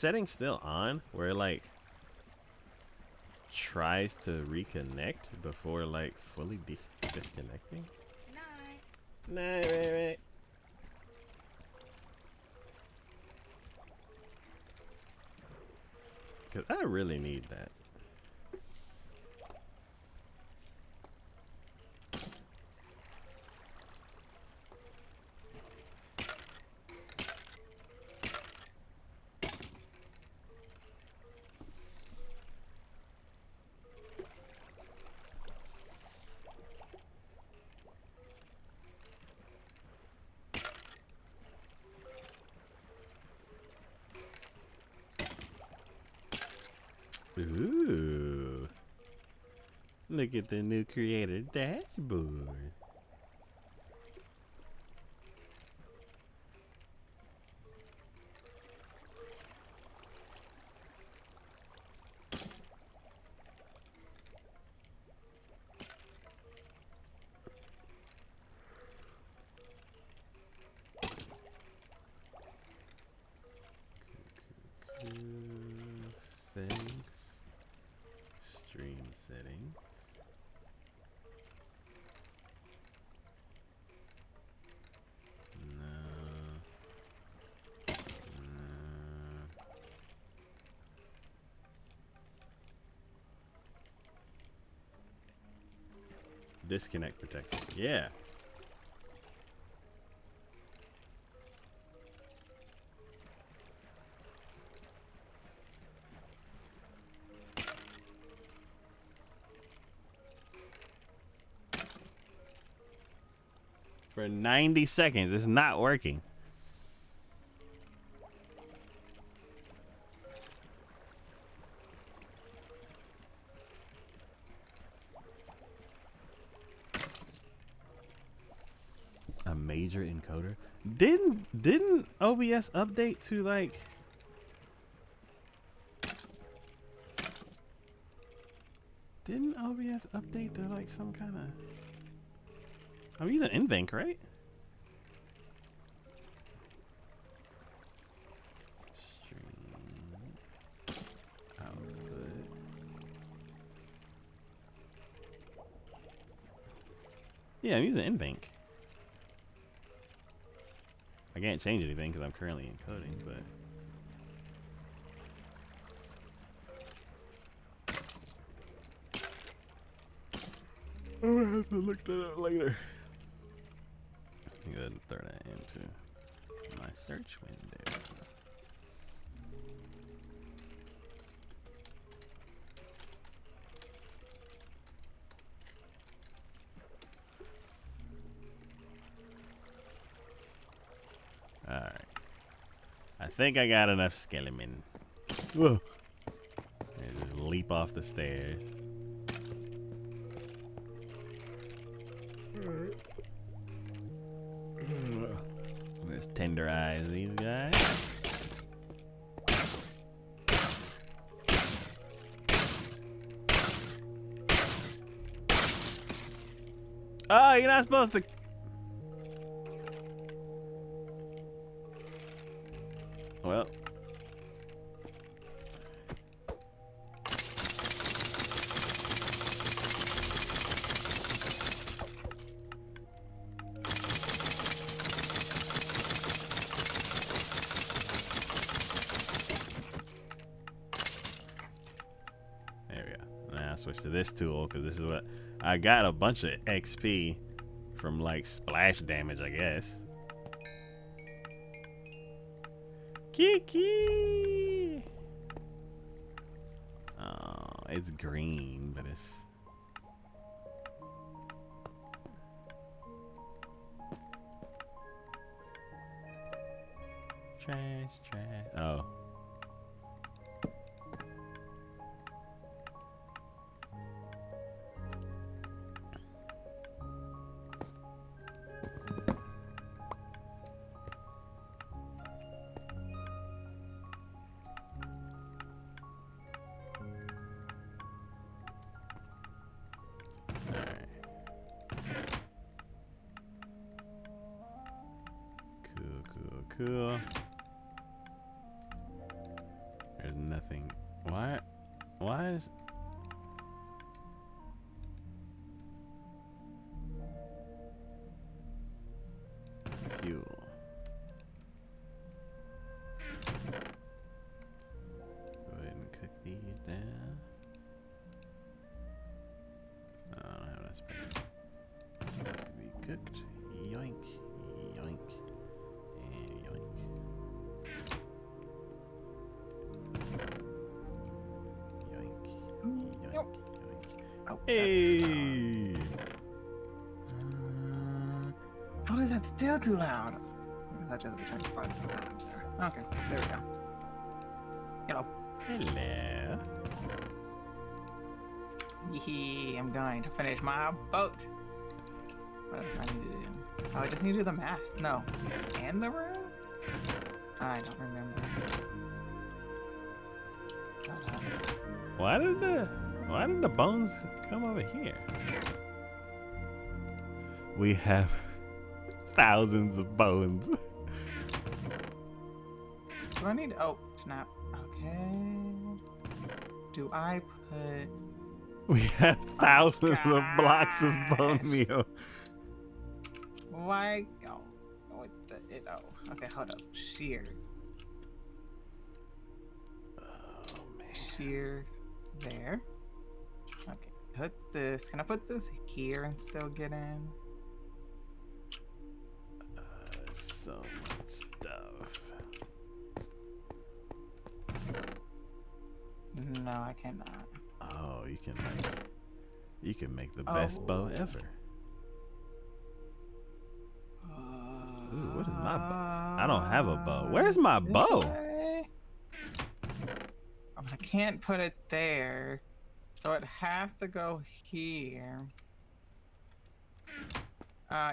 setting still on where it, like, tries to reconnect before, like, fully disconnecting? Night, right. Because I really need that. Ooh. Look at the new creator dashboard. Settings. Stream settings. No. Disconnect protection. Yeah. For 90 seconds, it's not working. A major encoder? Didn't OBS update to, like, didn't OBS update to, like, some kind of, I'm using NVENC, right? Stream output. Yeah, I'm using NVENC. I can't change anything because I'm currently encoding, but I'm gonna have to look that up later. I'm gonna throw that into my search window. Alright. I think I got enough skeleton. Whoa. And just leap off the stairs. Let's tenderize these guys. Oh, you're not supposed to. Well. There we go. Now I switch to this tool because this is what I got, a bunch of XP from, like, splash damage, I guess. Kiki! Oh, it's green, but it's... Trash, trash. Oh. Cool. There's nothing. Why? Why is... Fuel. Go ahead and cook these down. No, I don't have enough space. This has to be cooked. Yoink, yoink, and yoink. Yoink, yoink, yoink. Oh, Hey! How is that still too loud? I just be trying to find it there. Okay, there we go. Hello. Hello. Yee, I'm going to finish my boat. What else do I need to do? Oh, I just need to do the math. No. And the room? I don't remember. Why did the bones come over here? We have thousands of bones. Do I need? Oh, snap. Okay. Do I put? We have thousands of blocks of bone gosh. meal. Why? Oh, with the it. Oh, okay. Hold up. Shears. Oh man. Shears there. Okay. Put this. Can I put this here and still get in? So much stuff. No, I cannot. Oh, you can make the best bow ever. Ooh, what is my bow? I don't have a bow. Where's my bow? Oh, I can't put it there, so it has to go here.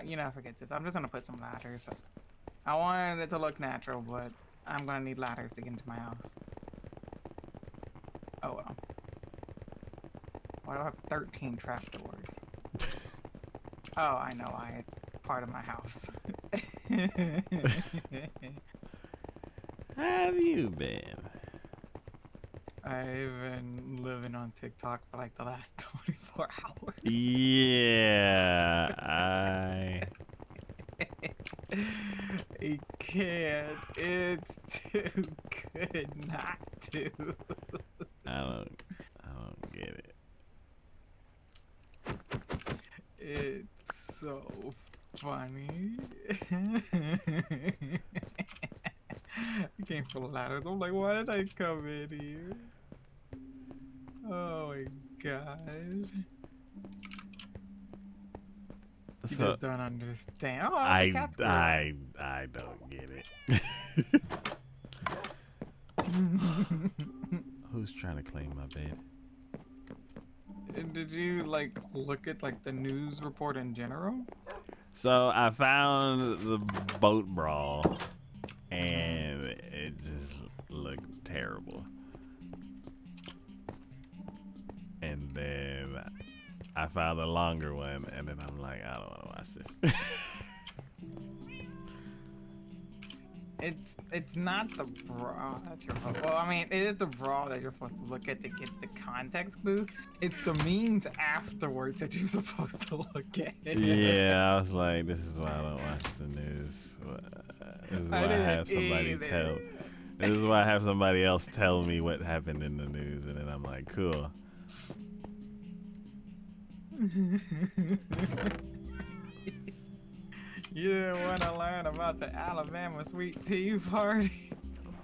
You know, forget this. I'm just gonna put some ladders. I wanted it to look natural, but I'm gonna need ladders to get into my house. Oh well. Why do I have 13 trapdoors? Oh, I know why. It's part of my house. How have you been? I've been living on TikTok for like the last 24 hours. Yeah, I can't. It's too good not to. don't get it. It's so funny. I came for ladders. I'm like, why did I come in here? Oh my gosh. You So just don't understand. Oh, the I cat's good. I don't get it. Who's trying to claim my bed? And did you like look at like the news report in general? So I found the boat brawl, and it just looked terrible. And then I found a longer one, and then I'm like, I don't want to watch this. It's not the brawl that's your fault. Well, I mean, it is the brawl that you're supposed to look at to get the context clues. It's the memes afterwards that you're supposed to look at. Yeah, I was like, this is why I don't watch the news. This is why I have somebody tell. This is why I have somebody else tell me what happened in the news, and then I'm like, cool. You didn't want to learn about the Alabama sweet tea party.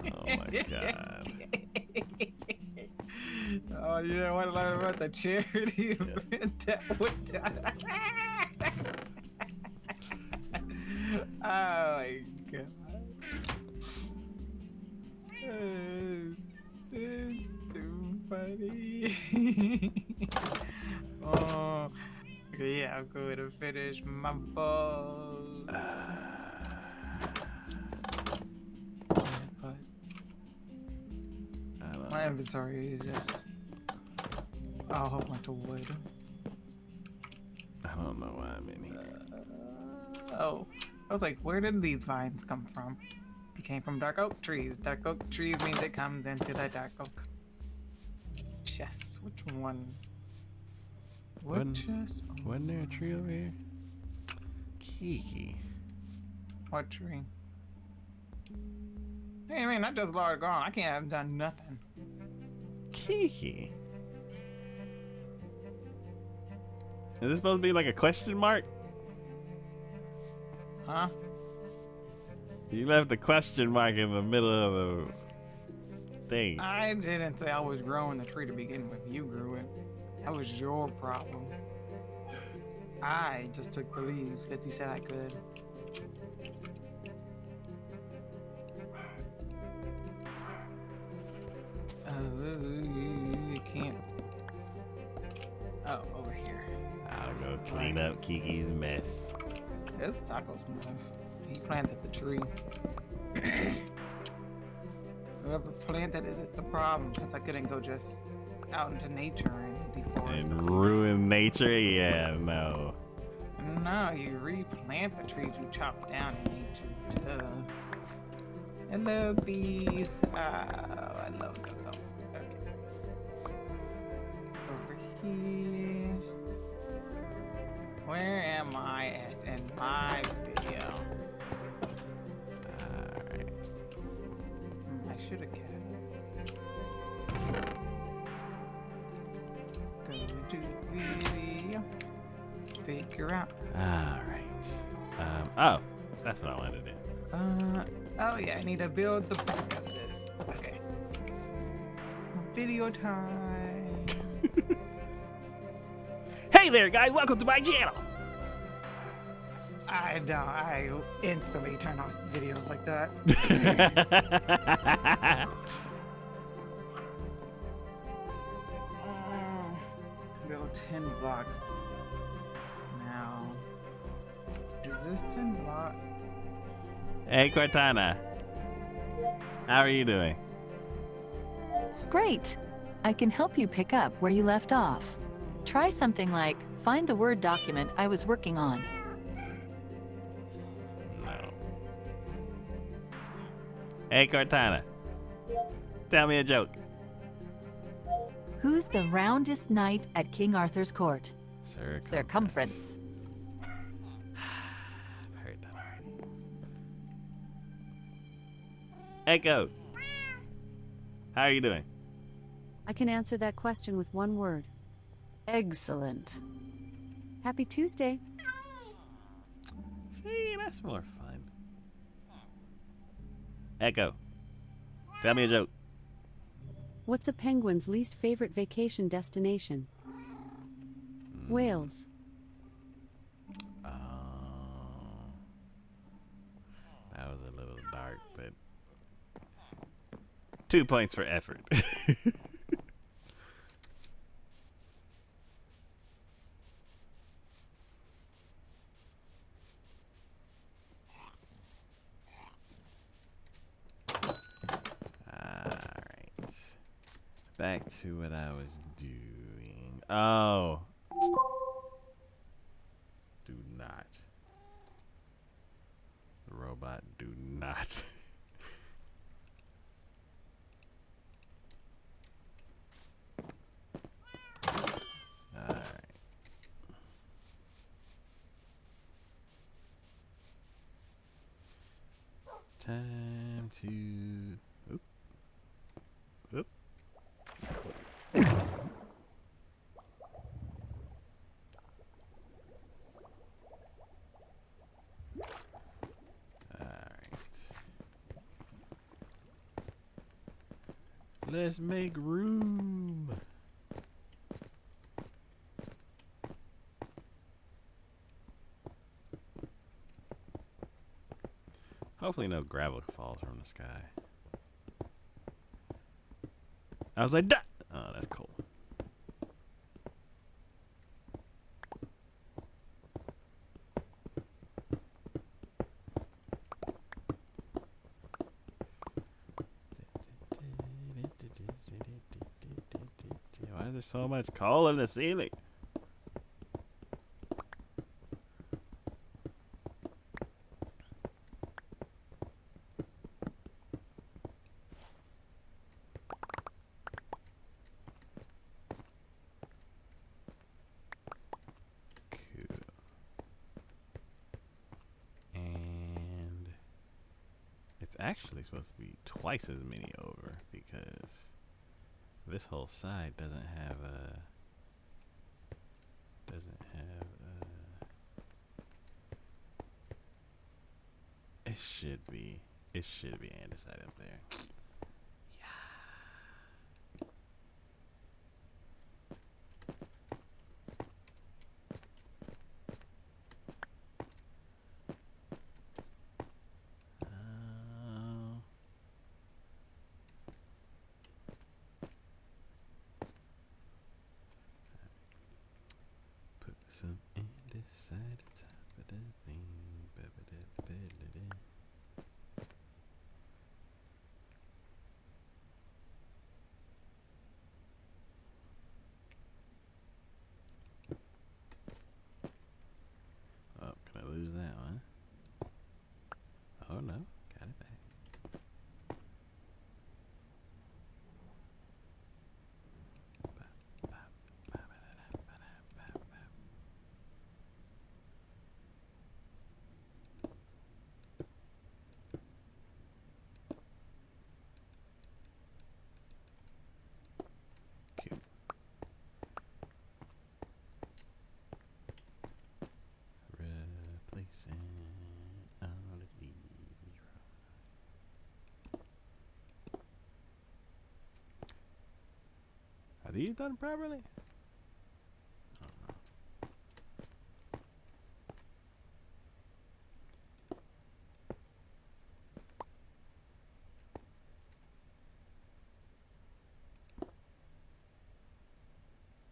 Oh my god. Oh, you didn't want to learn about the charity event that went down. Oh my god. It's too funny. Oh, okay, yeah, I'm going to finish my boat. But my inventory is just a whole bunch of wood. I don't know why I'm in here. Oh, I was like, where did these vines come from? It came from dark oak trees. Dark oak trees means it comes into the dark oak. Chest. Which one? What chest? Wasn't there a tree over here? Kiki. What tree? Hey, man, I just logged on. I can't have done nothing. Kiki. Is this supposed to be like a question mark? Huh? You left the question mark in the middle of the thing. I didn't say I was growing the tree to begin with. You grew it. That was your problem. I just took the leaves that you said I could. You can't. Oh, over here. I'll go clean up Kiki's mess. It's Taco's mess. He planted the tree. Whoever planted it is the problem, since I couldn't go just out into nature and deforest. And ruin nature? Yeah, no. No, you replant the trees you chopped down in nature. Duh. Hello, bees. Oh, I love them so. Okay. Over here. Where am I at in my video? Alright. I should have kept. Go to video. Figure out. Alright. Oh, that's what I wanted to do. Oh yeah, I need to build the back of this. Okay. Video time. Hey there, guys! Welcome to my channel. I know. I instantly turn off videos like that. Build 10 blocks. Now, is this 10 blocks? Hey, Cortana. How are you doing? Great. I can help you pick up where you left off. Try something like, find the Word document I was working on. No. Hey, Cortana. Tell me a joke. Who's the roundest knight at King Arthur's court? Circumference. I've heard that already. Echo. How are you doing? I can answer that question with one word. Excellent. Happy Tuesday. See, that's more fun. Echo. Tell me a joke. What's a penguin's least favorite vacation destination? Wales. That was a little dark, but 2 points for effort. Alright. Back to what I was doing. Oh. Do not. Robot, do not. Alright. Time to... Oop. Oop. Let's make room. Hopefully no gravel falls from the sky. I was like, duh! Oh, that's cool. Why is there so much coal in the ceiling? actually supposed to be twice as many over because this whole side doesn't have a it should be andesite up there. Put some andesite at top of the thing. Oh, can I lose that one? Oh no, got it back. Cute. Replacing all of these. Are these done properly? I don't know.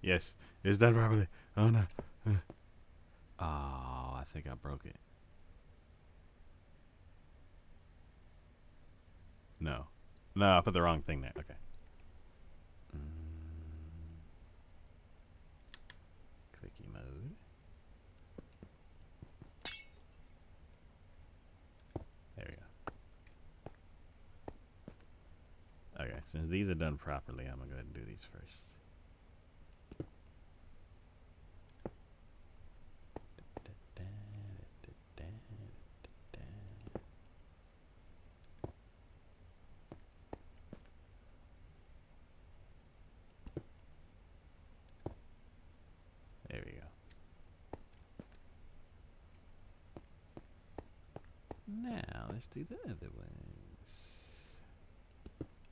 Yes, it's done properly. Oh no. Oh, I think I broke it. No. No, I put the wrong thing there. Okay. Clicky mode. There we go. Okay, since these are done properly, I'm going to go ahead and do these first. There we go. Now let's do the other ones.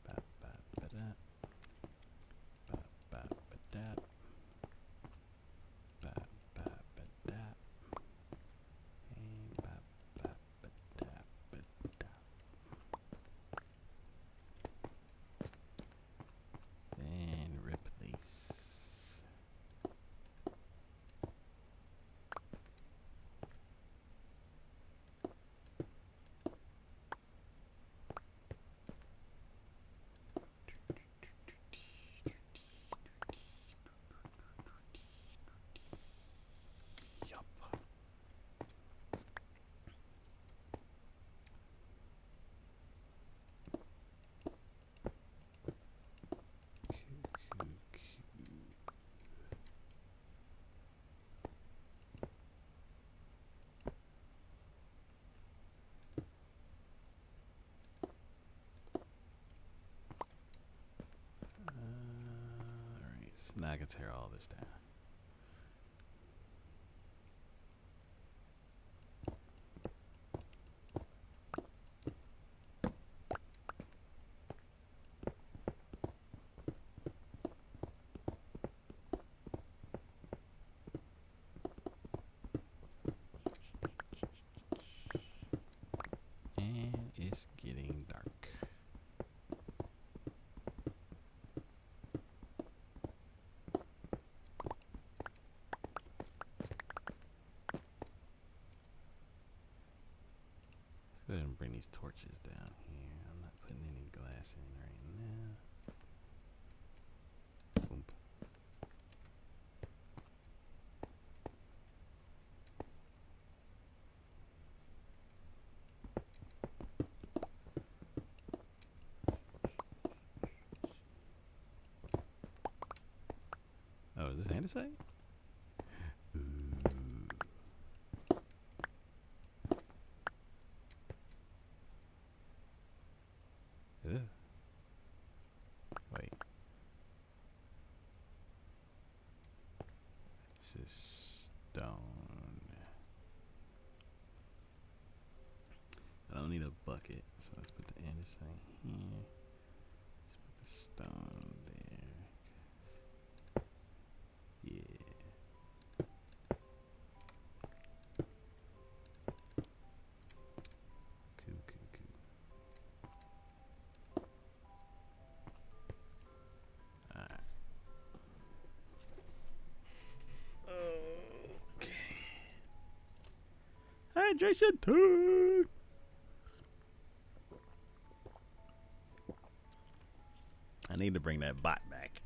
Ba ba ba da. Ba ba ba da. Ba ba ba da. And ba ba ba da ba da. Then replace. Yup. Alright, so now I can tear all this down. And it's getting dark. Let's go ahead and bring these torches down here. I'm not putting any glass in right now. Boom. Oh, is this andesite? Ooh. This is stone. I don't need a bucket, so let's put the andesite here. Let's put the stone there. Yeah. Cool, cool, cool. Alright. Okay. Hydration tank. I need to bring that bot back.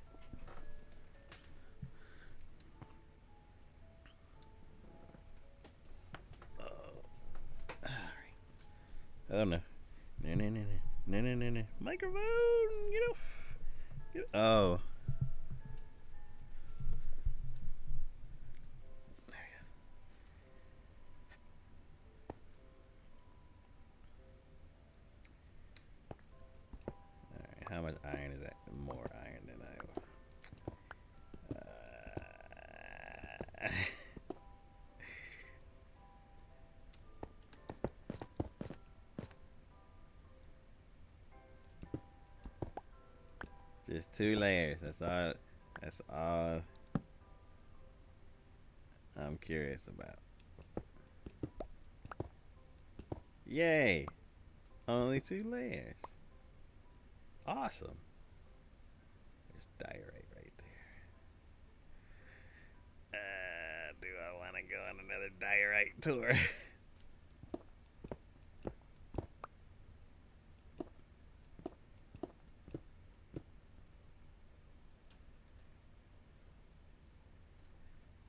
Oh no. No, no, no, no. No, no, no, no. Microphone! Get off. Get oh. There we go. Alright, how much iron is that? More iron than I. Just 2 layers. That's all. That's all I'm curious about. Yay! Only 2 layers. Awesome. There's diorite right there. Do I want to go on another diorite tour?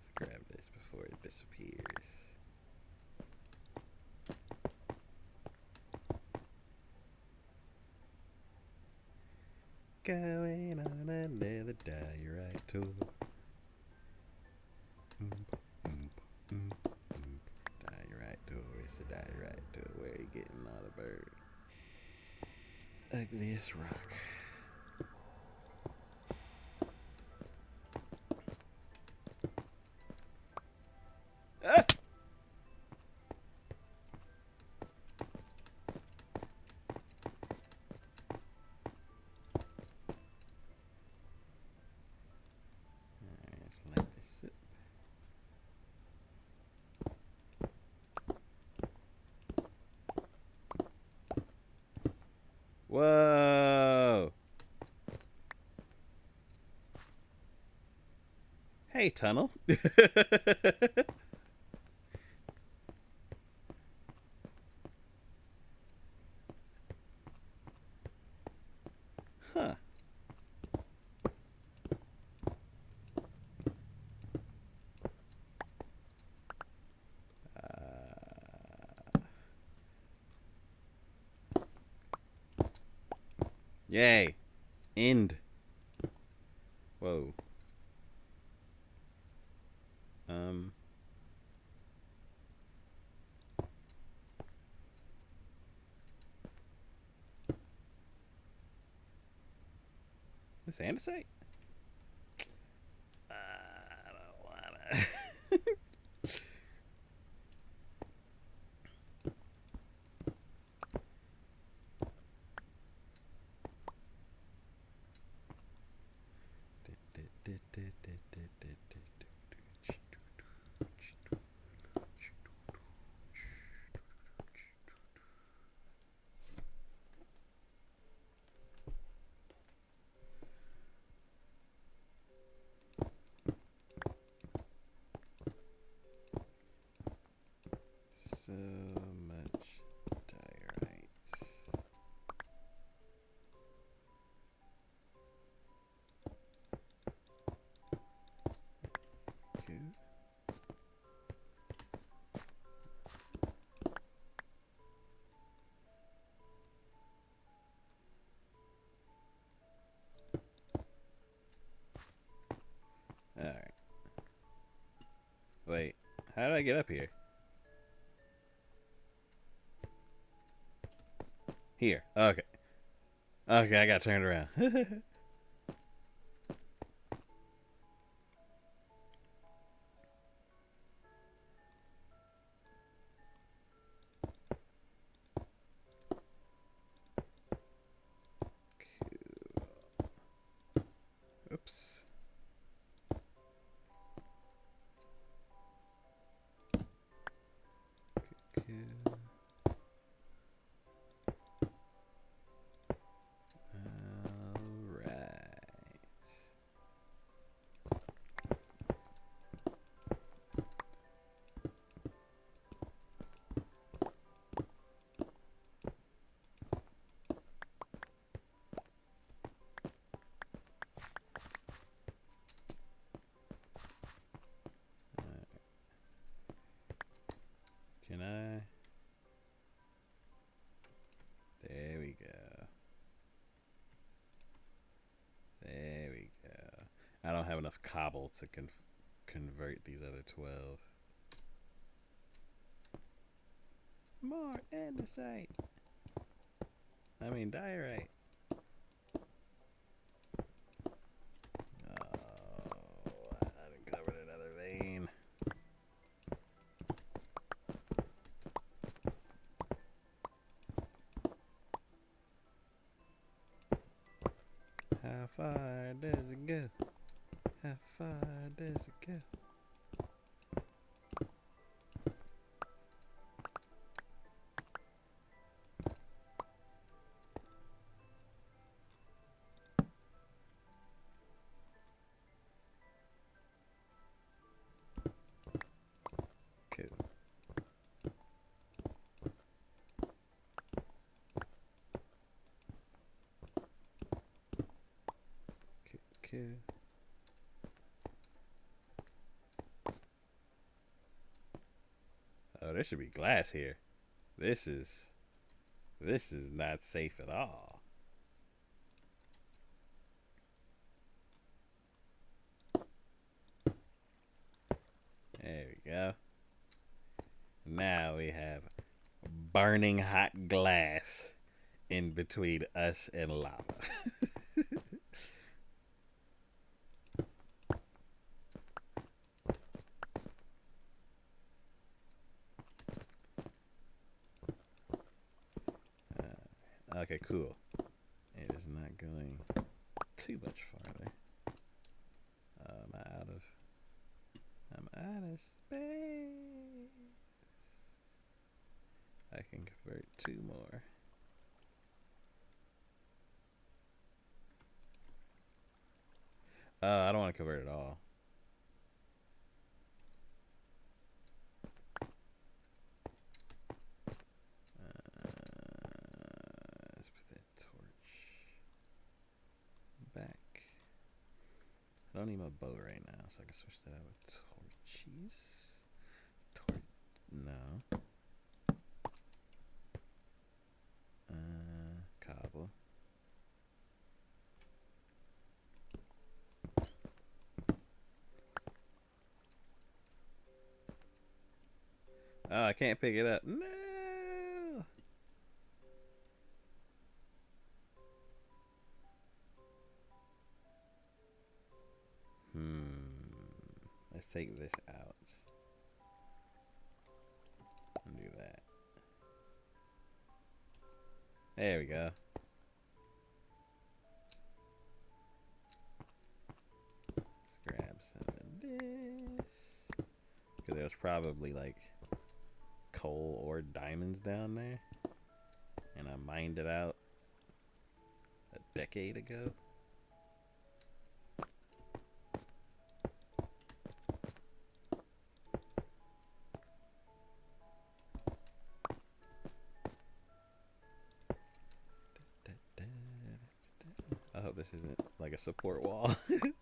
Let's grab this before it disappears. Going on another diorite tour. Diorite tour, it's a diorite tour. Where are you getting all the bird? Ugliest rock. Ah! Let's let this sit. Whoa! Hey, tunnel. Huh. Yay. End. Whoa. This andesite? I don't wanna. So much diorite. Cool. Alright. Wait, how did I get up here? Here. Okay. Okay, I got turned around. I don't have enough cobble to convert these other 12. More andesite. I mean diorite. Oh, I uncovered another vein. How far does it go? How far does it go? Cool. Cool. Oh, there should be glass here. This is not safe at all. There we go. Now we have burning hot glass in between us and lava. Okay, cool. It is not going too much farther. I'm out of space. I can convert 2 more. I don't want to convert it all. Let's put that torch back. I don't need my bow right now, so I can switch that out with torches. No. Cobble. Oh, I can't pick it up. No. Let's take this out. And do that. There we go. Let's grab some of this. Because there's probably like coal or diamonds down there. And I mined it out a decade ago. I hope this isn't like a support wall. Cool.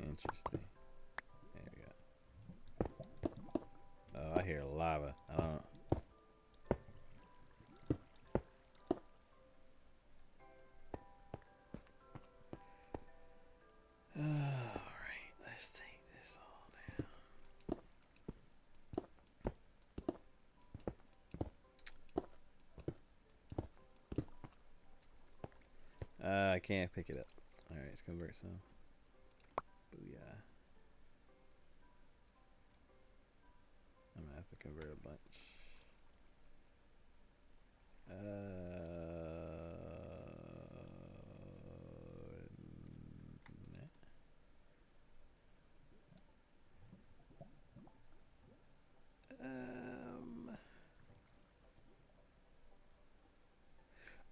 Interesting. There we go. Oh, I hear lava. I don't. Alright, let's take this all down. I can't pick it up. Alright, let's convert some. Booyah. I'm gonna have to convert a bunch.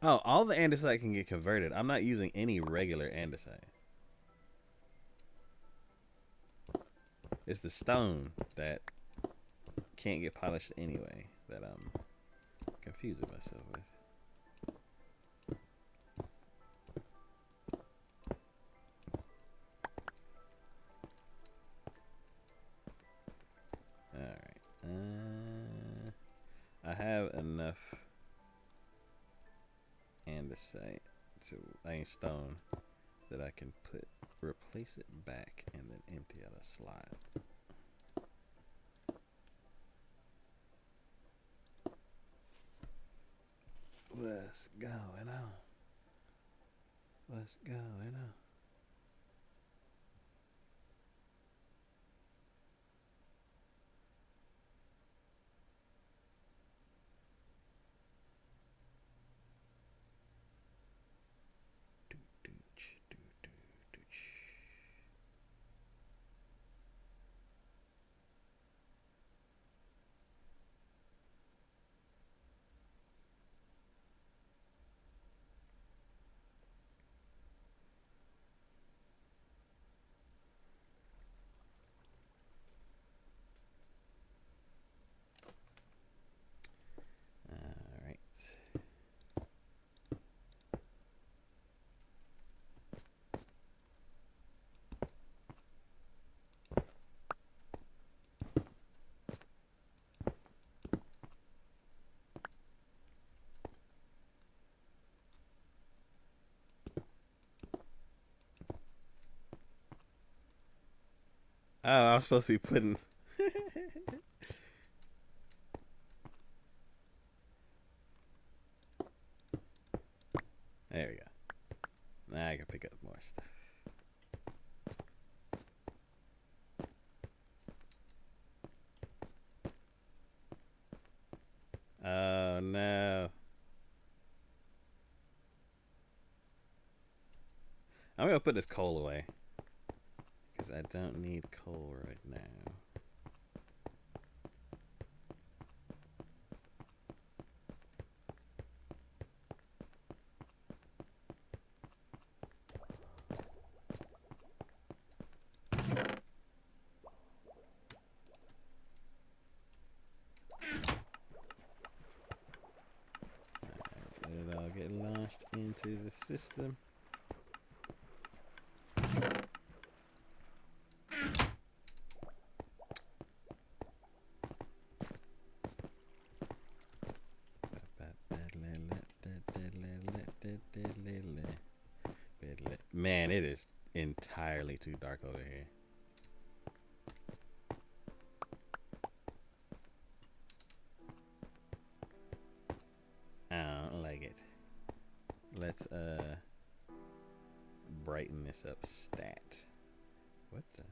Oh, all the andesite can get converted. I'm not using any regular andesite. It's the stone that can't get polished anyway that I'm confusing myself with. Alright. have enough andesite stone that I can replace it back and then empty out a slot. What's going on? What's going on? Oh, I was supposed to be putting. There we go. Now I can pick up more stuff. Oh no. I'm gonna put this coal away because I don't need coal right now. Let it all get launched into the system. Man, it is entirely too dark over here. I don't like it. Let's brighten this up stat. What the?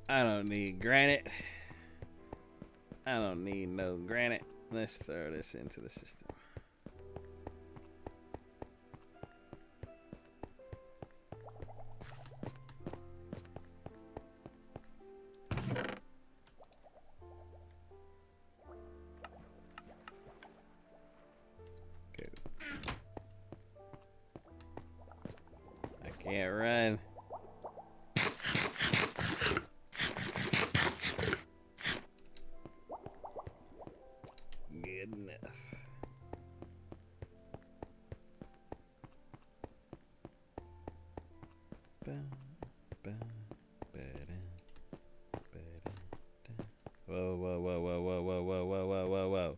I don't need granite. I don't need no granite. Let's throw this into the system. Go. I can't run. Good enough. Whoa, whoa, whoa, whoa, whoa, whoa, whoa, whoa, whoa, whoa, whoa.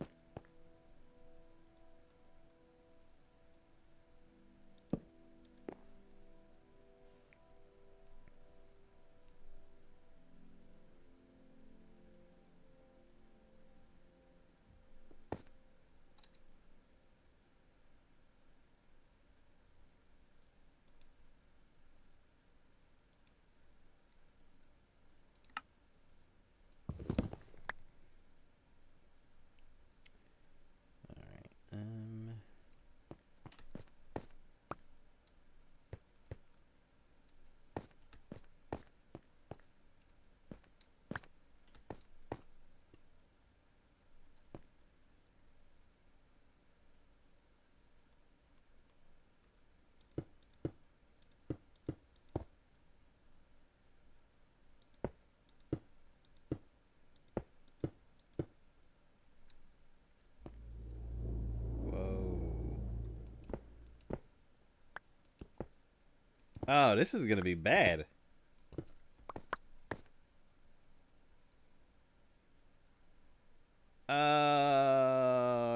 Oh, this is gonna be bad.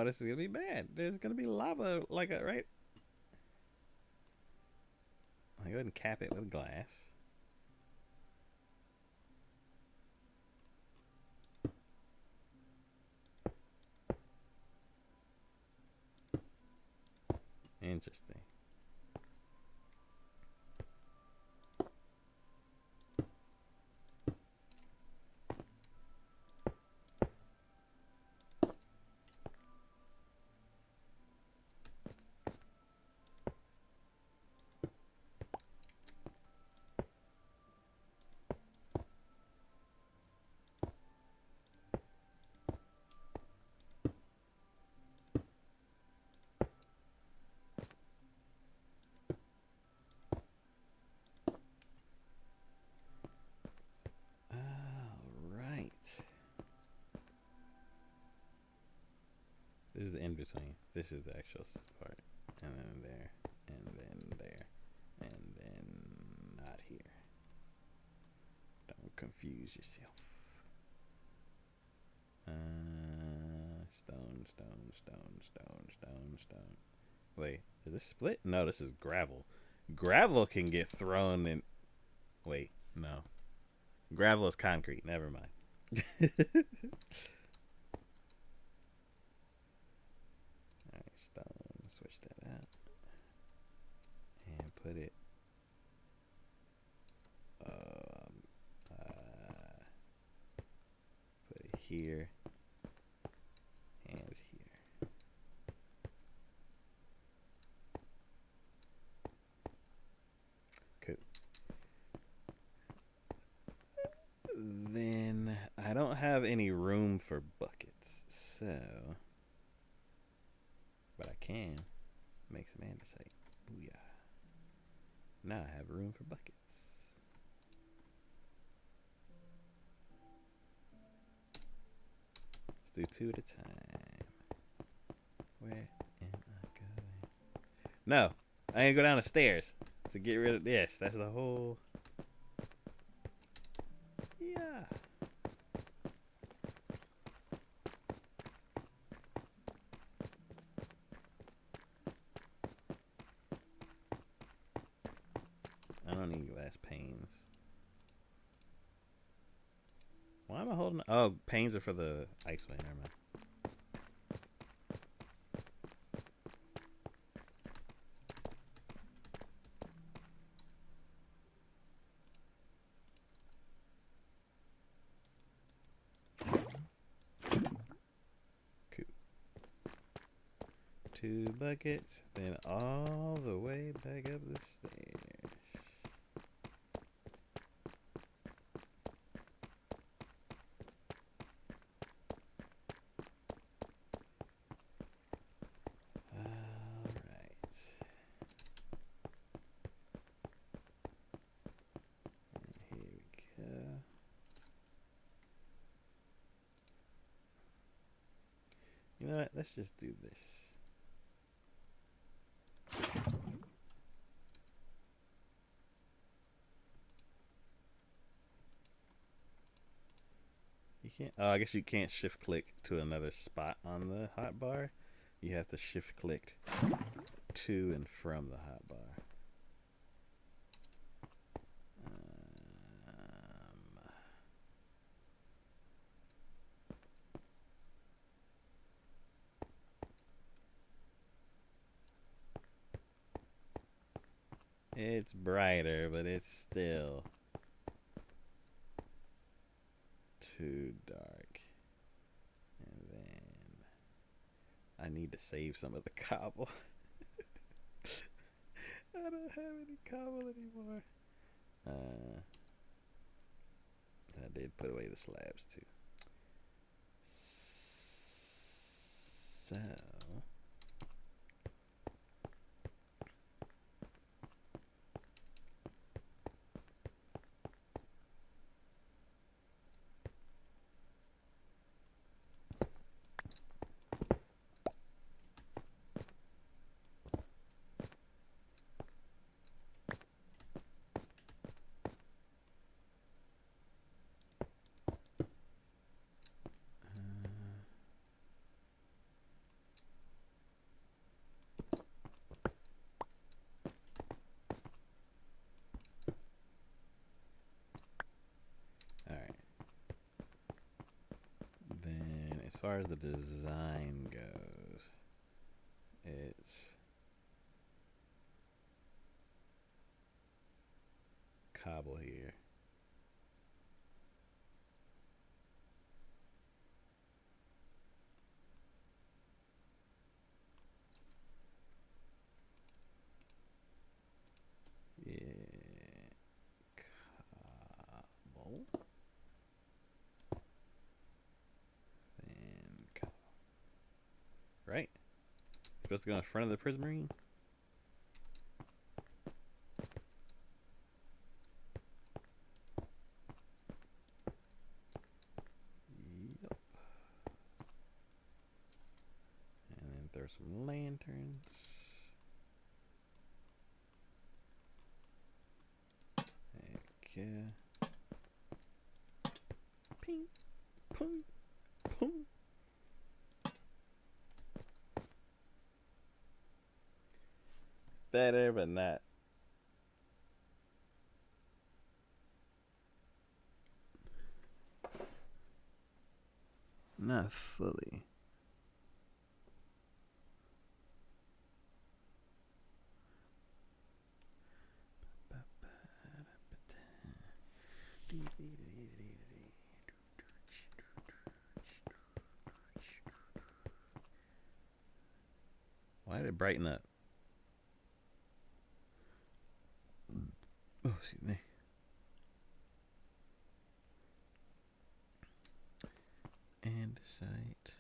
This is gonna be bad. There's gonna be lava like a right. I go ahead and cap it with glass. Interesting. This is the in between. This is the actual part. And then there. And then there. And then not here. Don't confuse yourself. Stone, stone, stone, stone, stone, stone. Wait, is this split? No, this is gravel. Gravel can get thrown in. Wait, no. Gravel is concrete. Never mind. Alright, stone. Switch that out. And put it. Put it here. And here. Cool. Then I don't have any room for buckets, so but I can make some andesite. Booyah. Now I have room for buckets. Let's do 2 at a time. Where am I going? No, I ain't go down the stairs to get rid of this. That's the whole. Yeah. I don't need glass panes. Why am I holding? Oh, panes are for the iceway. Never mind. Cool. 2 buckets, then all the way back up the stairs. You know what? Let's just do this. You can't. Oh, I guess you can't shift click to another spot on the hotbar. You have to shift click to and from the hotbar. It's brighter, but it's still too dark. And then I need to save some of the cobble. I don't have any cobble anymore. I did put away the slabs too. So far as the design goes, it's cobble here. Yeah, cobble. And cobble. Right? Supposed to go in front of the prismarine? Yep. And then throw some lanterns. Okay. Ping, pong, pong. Better, but not fully. Why did it brighten up? Oh, excuse me. And site.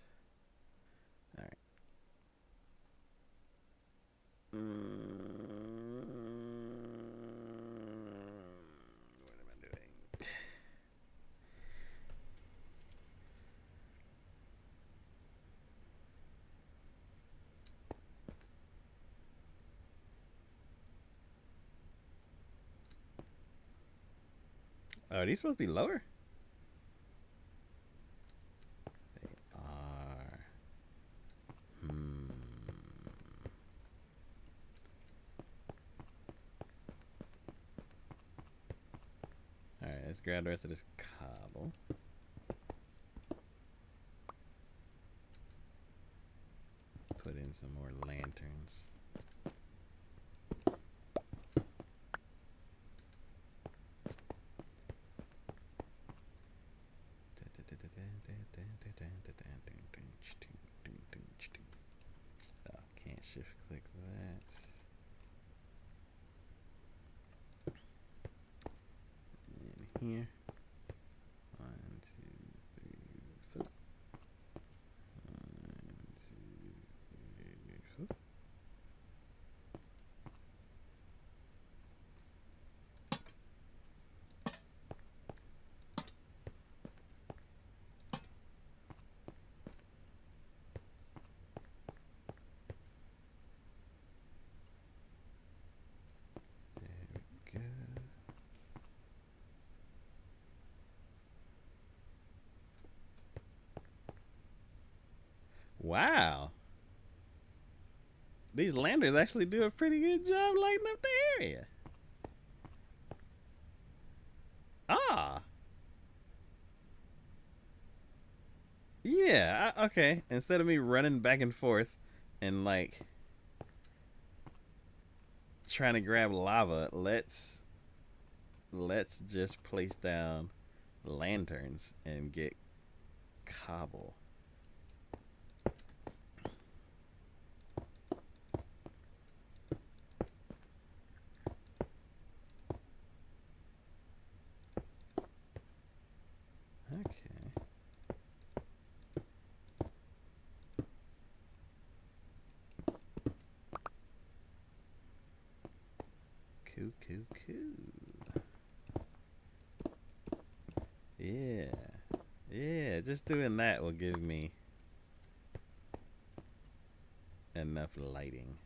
All right. What am I doing? Oh, are these supposed to be lower? They are. Alright, let's grab the rest of this cobble. Put in some more lanterns. Oh, can't shift click that. In here. 1, 2, 3, 4. 1, 2, 3, 4. There we go. Wow. These lanterns actually do a pretty good job lighting up the area. Ah. Yeah, okay. Instead of me running back and forth and like trying to grab lava, let's just place down lanterns and get cobble. Okay. Cool. Yeah. Yeah, just doing that will give me enough lighting.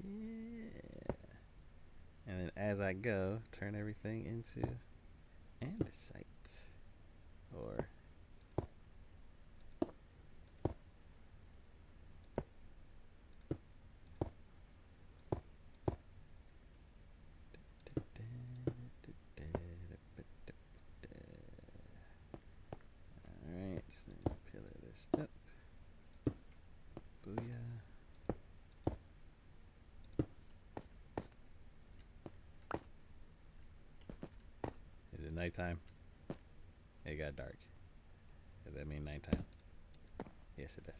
Yeah. And then as I go, turn everything into andesite. Or nighttime? It got dark. Does that mean nighttime? Yes, it does.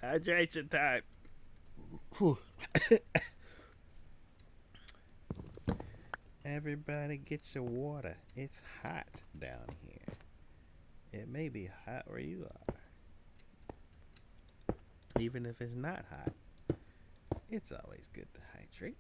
Hydration time. Everybody get your water. It's hot down here. It may be hot where you are. Even if it's not hot, it's always good to hydrate.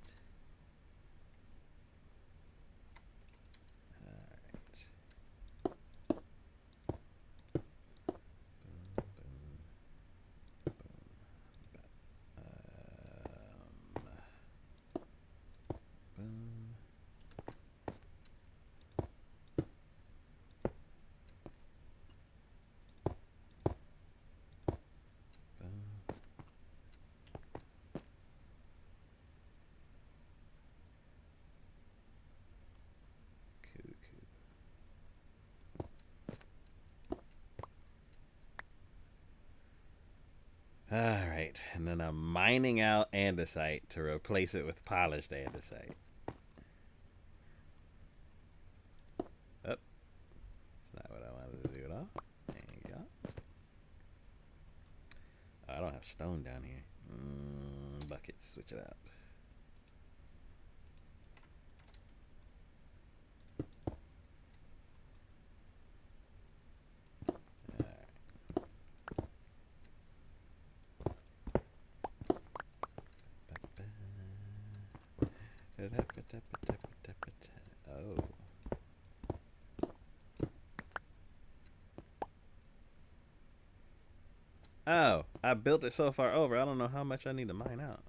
Alright, and then I'm mining out andesite to replace it with polished andesite. Oh, that's not what I wanted to do at all. There you go. Oh, I don't have stone down here. Buckets, switch it out. Oh. Oh, I built it so far over, I don't know how much I need to mine out.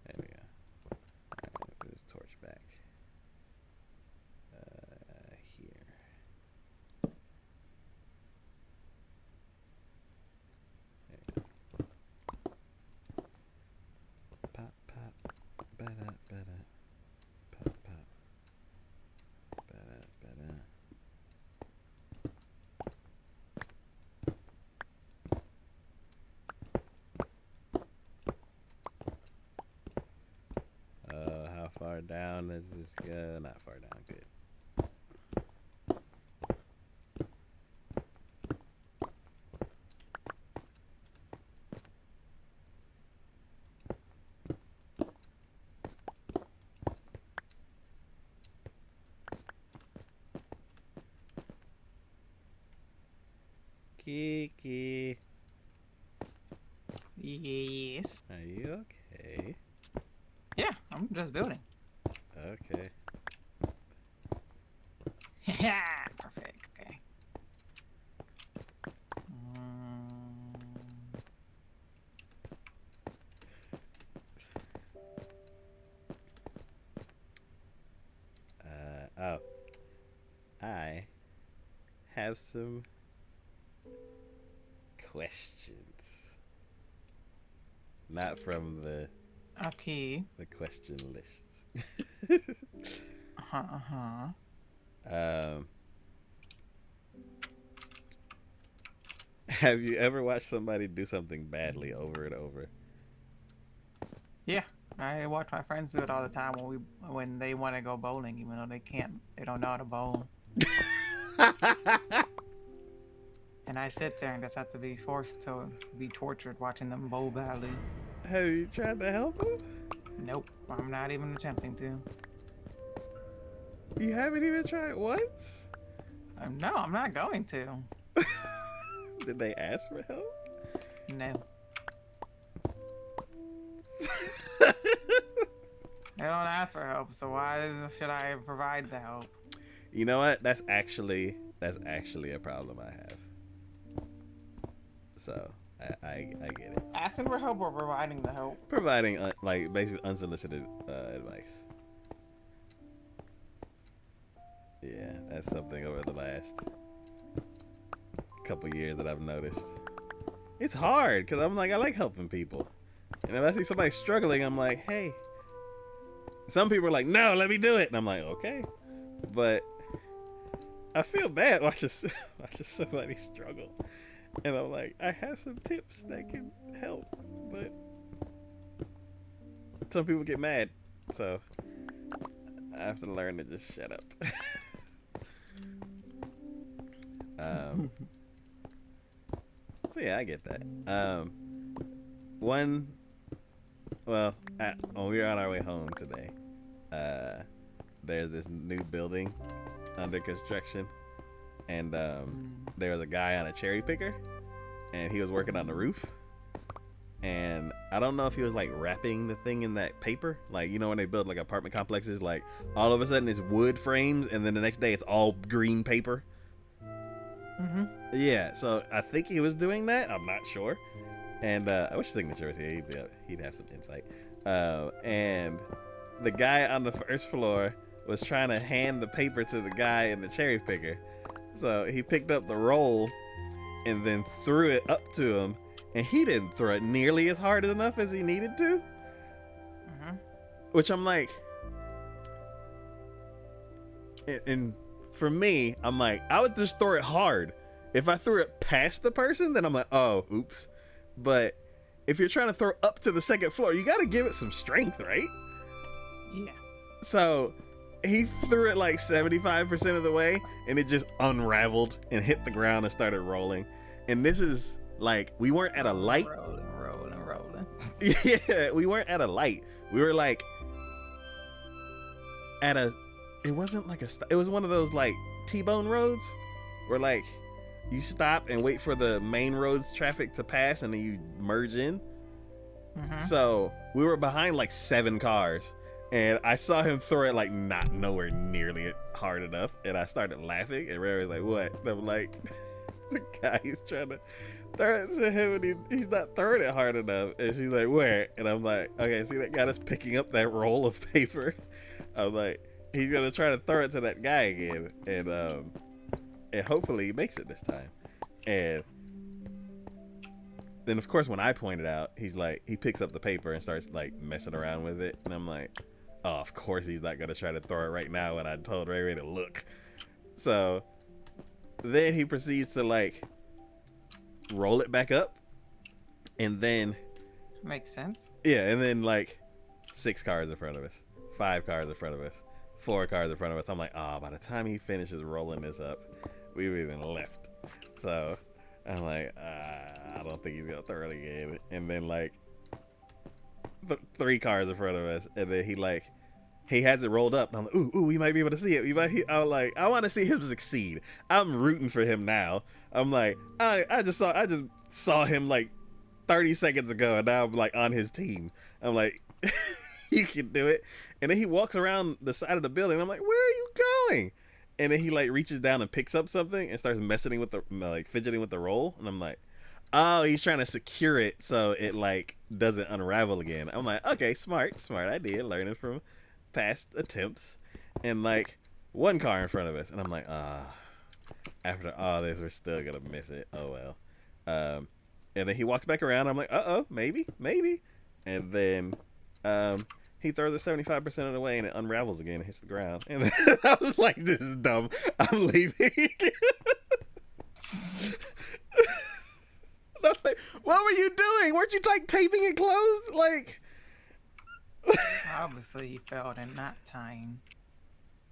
There we go. Alright, put this torch back. Here. Pop, pop, ba-da, ba-da. Pop, pop, ba-da, ba-da. How far down does this go? Not far down, good. Kiki, Yes. are you okay? Yeah, I'm just building. Okay. Perfect. Okay. Oh, I have some questions. Not from the Okay. question lists. Uh-huh. Have you ever watched somebody do something badly over and over? Yeah. I watch my friends do it all the time when they want to go bowling, even though they don't know how to bowl. And I sit there and just have to be forced to be tortured watching them bowl badly. Have you tried to help them? Nope, I'm not even attempting to. You haven't even tried once? No, I'm not going to. Did they ask for help? No. They don't ask for help, so why should I provide the help? You know what? That's actually a problem I have. So I get it. Asking for help or providing the help? Providing like basically unsolicited advice. Yeah, that's something over the last couple years that I've noticed. It's hard because I'm like, I like helping people. And if I see somebody struggling, I'm like, hey. Some people are like, no, let me do it. And I'm like, okay. But I feel bad watching somebody struggle. And I'm like, I have some tips that can help. But some people get mad. So I have to learn to just shut up. So yeah, I get that. When we were on our way home today, there's this new building under construction, and there was a guy on a cherry picker, and he was working on the roof. And I don't know if he was like wrapping the thing in that paper, like, you know, when they build like apartment complexes, like all of a sudden it's wood frames, and then the next day it's all green paper. Mm-hmm. Yeah, so I think he was doing that. I'm not sure. And I wish Signature was here. He'd have some insight. And the guy on the first floor was trying to hand the paper to the guy in the cherry picker. So he picked up the roll and then threw it up to him. And he didn't throw it nearly as hard enough as he needed to. Mm-hmm. Which I'm like... And for me, I'm like, I would just throw it hard. If I threw it past the person, then I'm like, oh, oops. But if you're trying to throw up to the second floor, you got to give it some strength, right? Yeah. So he threw it like 75% of the way, and it just unraveled and hit the ground and started rolling. And this is like, we weren't at a light. Rolling. Yeah, we weren't at a light. We were like at a, it wasn't like it was one of those like T-bone roads where like you stop and wait for the main road's traffic to pass and then you merge in. Mm-hmm. So we were behind like 7 cars, and I saw him throw it like not nowhere nearly hard enough, and I started laughing, and Ray was like, what? And I'm like, the guy is trying to throw it to him, and he's not throwing it hard enough. And she's like, where? And I'm like, okay, see that guy that's picking up that roll of paper? I'm like, he's gonna try to throw it to that guy again, and hopefully he makes it this time. And then of course when I point it out, he's like, he picks up the paper and starts like messing around with it, and I'm like, oh, of course he's not gonna try to throw it right now when I told Ray Ray to look. So then he proceeds to like roll it back up, and then Makes sense. yeah, and then like 6 cars in front of us, 5 cars in front of us, 4 cars in front of us. I'm like, oh, by the time he finishes rolling this up, we've even left. So I'm like, I don't think he's gonna throw it again. And then like 3 cars in front of us, and then he has it rolled up. And I'm like, ooh, we might be able to see it. I'm like, I want to see him succeed. I'm rooting for him now. I'm like, I just saw him like 30 seconds ago, and now I'm like on his team. I'm like, you can do it. And then he walks around the side of the building. I'm like, where are you going? And then he like reaches down and picks up something and starts messing with the like fidgeting with the roll. And I'm like, oh, he's trying to secure it so it like doesn't unravel again. I'm like, okay, smart idea, learning from past attempts. And like 1 car in front of us, and I'm like, after all this, we're still gonna miss it. Oh well. And then he walks back around. I'm like, maybe. And then he throws it 75% of the way, and it unravels again and hits the ground. And then I was like, this is dumb. I'm leaving. I was like, what were you doing? Weren't you like taping it closed? Like, Obviously, he failed in that time.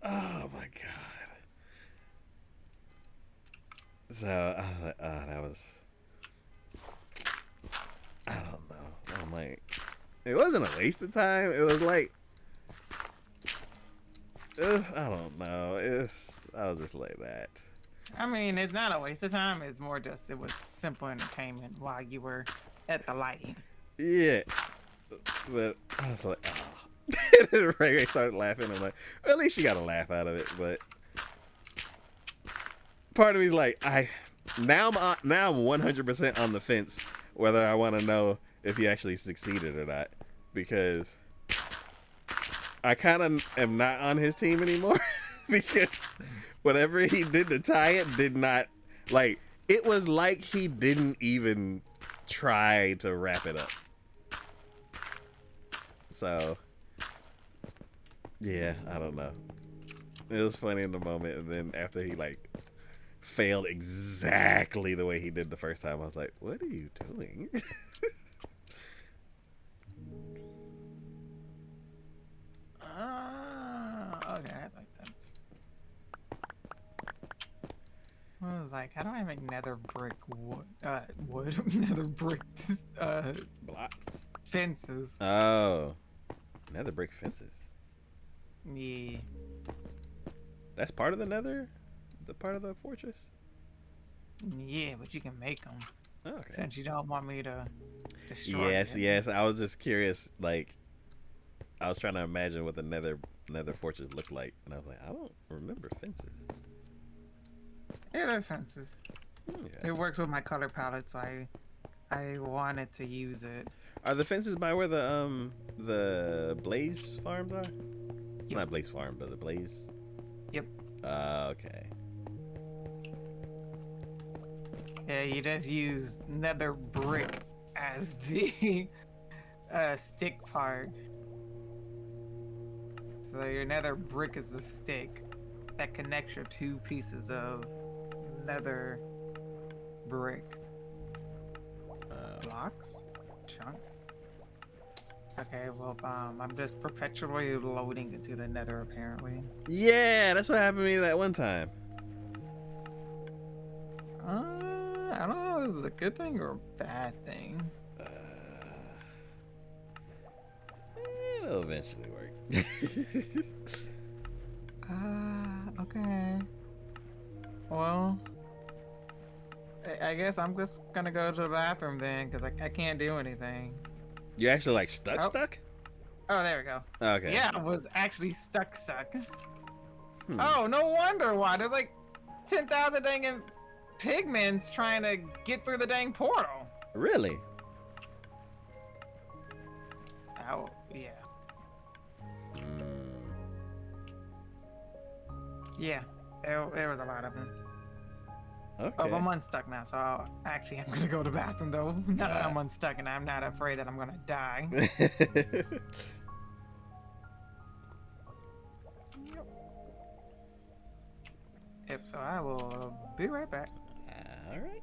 oh my god. So I was like, that was, I don't know. I'm like, it wasn't a waste of time. It was like, I don't know. I was just like that. I mean, it's not a waste of time. It's more just it was simple entertainment while you were at the lighting. Yeah, but I was like, oh. And then Ray started laughing. I'm like, well, at least she got a laugh out of it. But part of me's like, now I'm 100% on the fence whether I want to know if he actually succeeded or not, because I kind of am not on his team anymore. Because whatever he did to tie it did not, like, It was like he didn't even try to wrap it up. So, yeah, I don't know. It was funny in the moment, and then after he like failed exactly the way he did the first time, I was like, "What are you doing?" Okay, that makes sense. I was like, how do I make nether brick wood, nether brick, Blocks. fences? Oh, nether brick fences. Yeah. That's part of the nether, the part of the fortress. Yeah, but you can make them. Oh, okay. Since you don't want me to destroy Yes, it. yes. I was just curious. Like, I was trying to imagine what the nether fortress looked like, and I was like, I don't remember fences. Yeah, they're fences. Okay. It works with my color palette, so I wanted to use it. Are the fences by where the Blaze farms are? Yep. Not Blaze farm, but the Blaze. Yep. Okay. Yeah, you just use nether brick as the stick part. So your nether brick is a stick that connects your two pieces of nether brick. Blocks? Chunks? Okay, well, I'm just perpetually loading into the nether, apparently. Yeah, that's what happened to me that one time. I don't know if this is a good thing or a bad thing. It'll eventually work. Okay. Well, I guess I'm just gonna go to the bathroom then, because I can't do anything. You actually like stuck? Oh, there we go. Okay. Yeah, I was actually stuck. Oh, no wonder why. There's like 10,000 dang pigments trying to get through the dang portal. Really? Oh, yeah. Yeah, there was a lot of them. Okay. Oh, I'm unstuck now, so I'm gonna go to the bathroom though. Now that I'm unstuck and I'm not afraid that I'm gonna die. Yep, so I will be right back. Alright.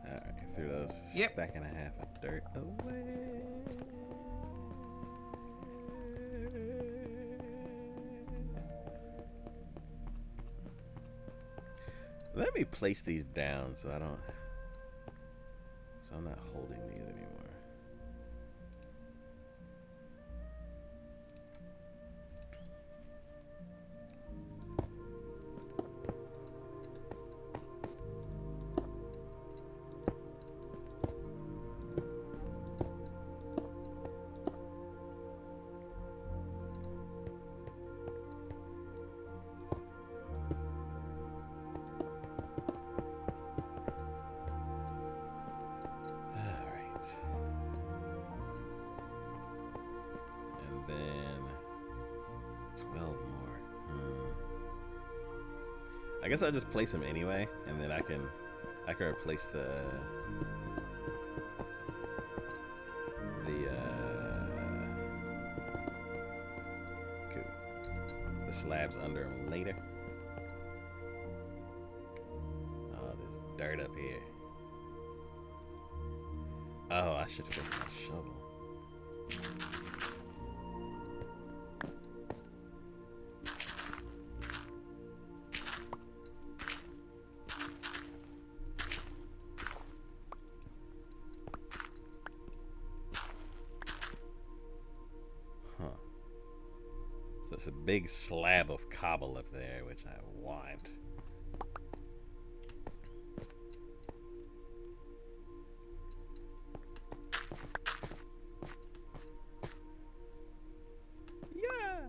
Alright, threw those stack and a half of dirt away. Let me place these down so I'm not holding these anymore. And then 12 more. I guess I'll just place them anyway, and then I can replace the slabs under them later. Oh, there's dirt up here. Oh, I should fix my shovel. So it's a big slab of cobble up there, which I want. Yeah.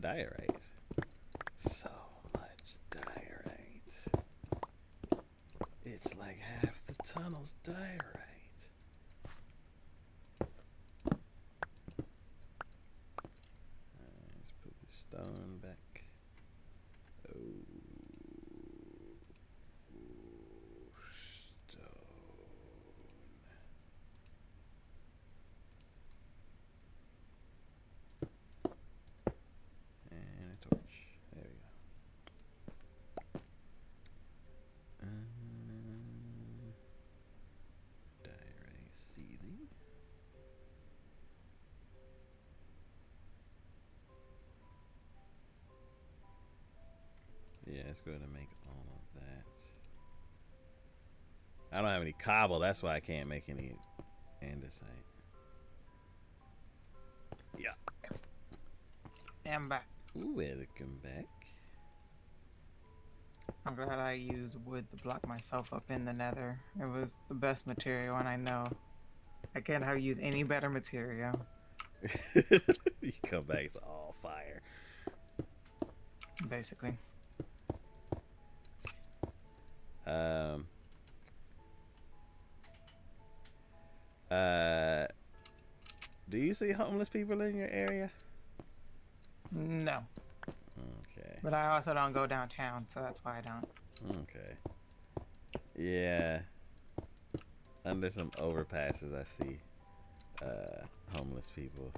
diorite. So much diorite. It's like half the tunnel's diorite. Let's put the stone back. Oh, stone. And a torch. There we go. Diorite sealing. Yeah, let's go ahead and make all of that. I don't have any cobble, that's why I can't make any andesite. Yeah. I'm back. Ooh, welcome back. I'm glad I used wood to block myself up in the nether. It was the best material, and I know I can't have used any better material. You come back, it's all fire. Basically. Do you see homeless people in your area? No. Okay. But I also don't go downtown, so that's why I don't. Okay. Yeah. Under some overpasses, I see homeless people,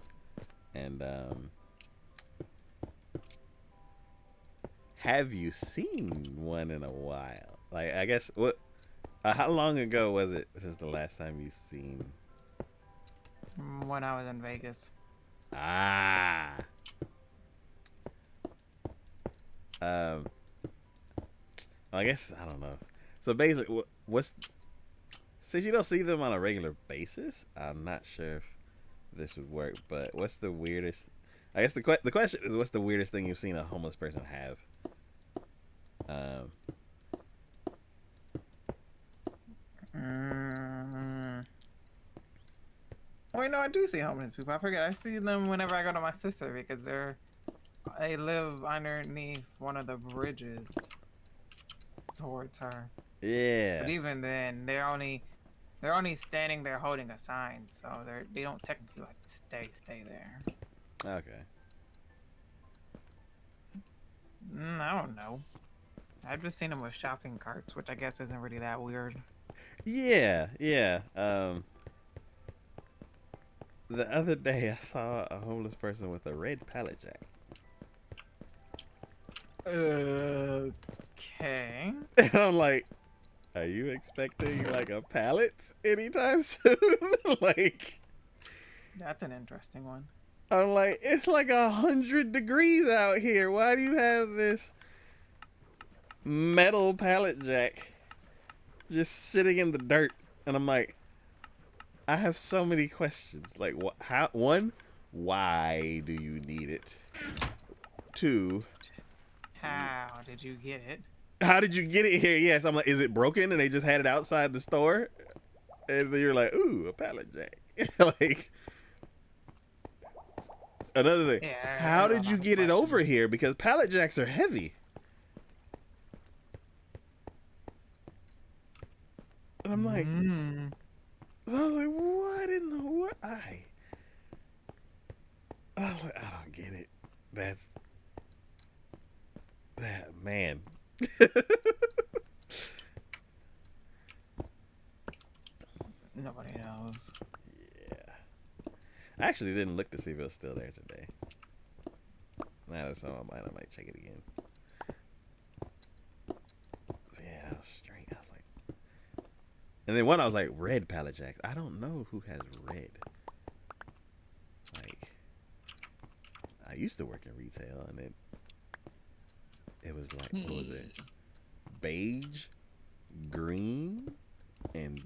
and have you seen one in a while? Like, I guess what? How long ago was it since the last time you seen? When I was in Vegas. Ah. I guess I don't know. So basically, what's since you don't see them on a regular basis, I'm not sure if this would work. But what's the weirdest? I guess the question is, what's the weirdest thing you've seen a homeless person have? Well, I do see homeless people. I forget. I see them whenever I go to my sister because they live underneath one of the bridges towards her. Yeah. But even then, they're only standing there holding a sign, so they don't technically like stay there. Okay. I don't know. I've just seen them with shopping carts, which I guess isn't really that weird. Yeah. The other day, I saw a homeless person with a red pallet jack. Okay. And I'm like, are you expecting like a pallet anytime soon? Like, That's an interesting one. I'm like, it's like 100 degrees out here. Why do you have this metal pallet jack just sitting in the dirt? And I'm like, I have so many questions. Like, why do you need it? 2, How did you get it? how did you get it here? Yes, I'm like, is it broken and they just had it outside the store? And then you're like, ooh, a pallet jack. Like, another thing, Yeah, how did you get it over here? Because pallet jacks are heavy. And I'm like, I was like, what in the what? I was like, I don't get it. That man. Nobody knows. Yeah. I actually didn't look to see if it was still there today. Now that's on my mind. I might check it again. But yeah, that was strange. I was like, and then one I was like, red pallet jacks. I don't know who has red. Like, I used to work in retail, and it was like, what was it? Beige, green, and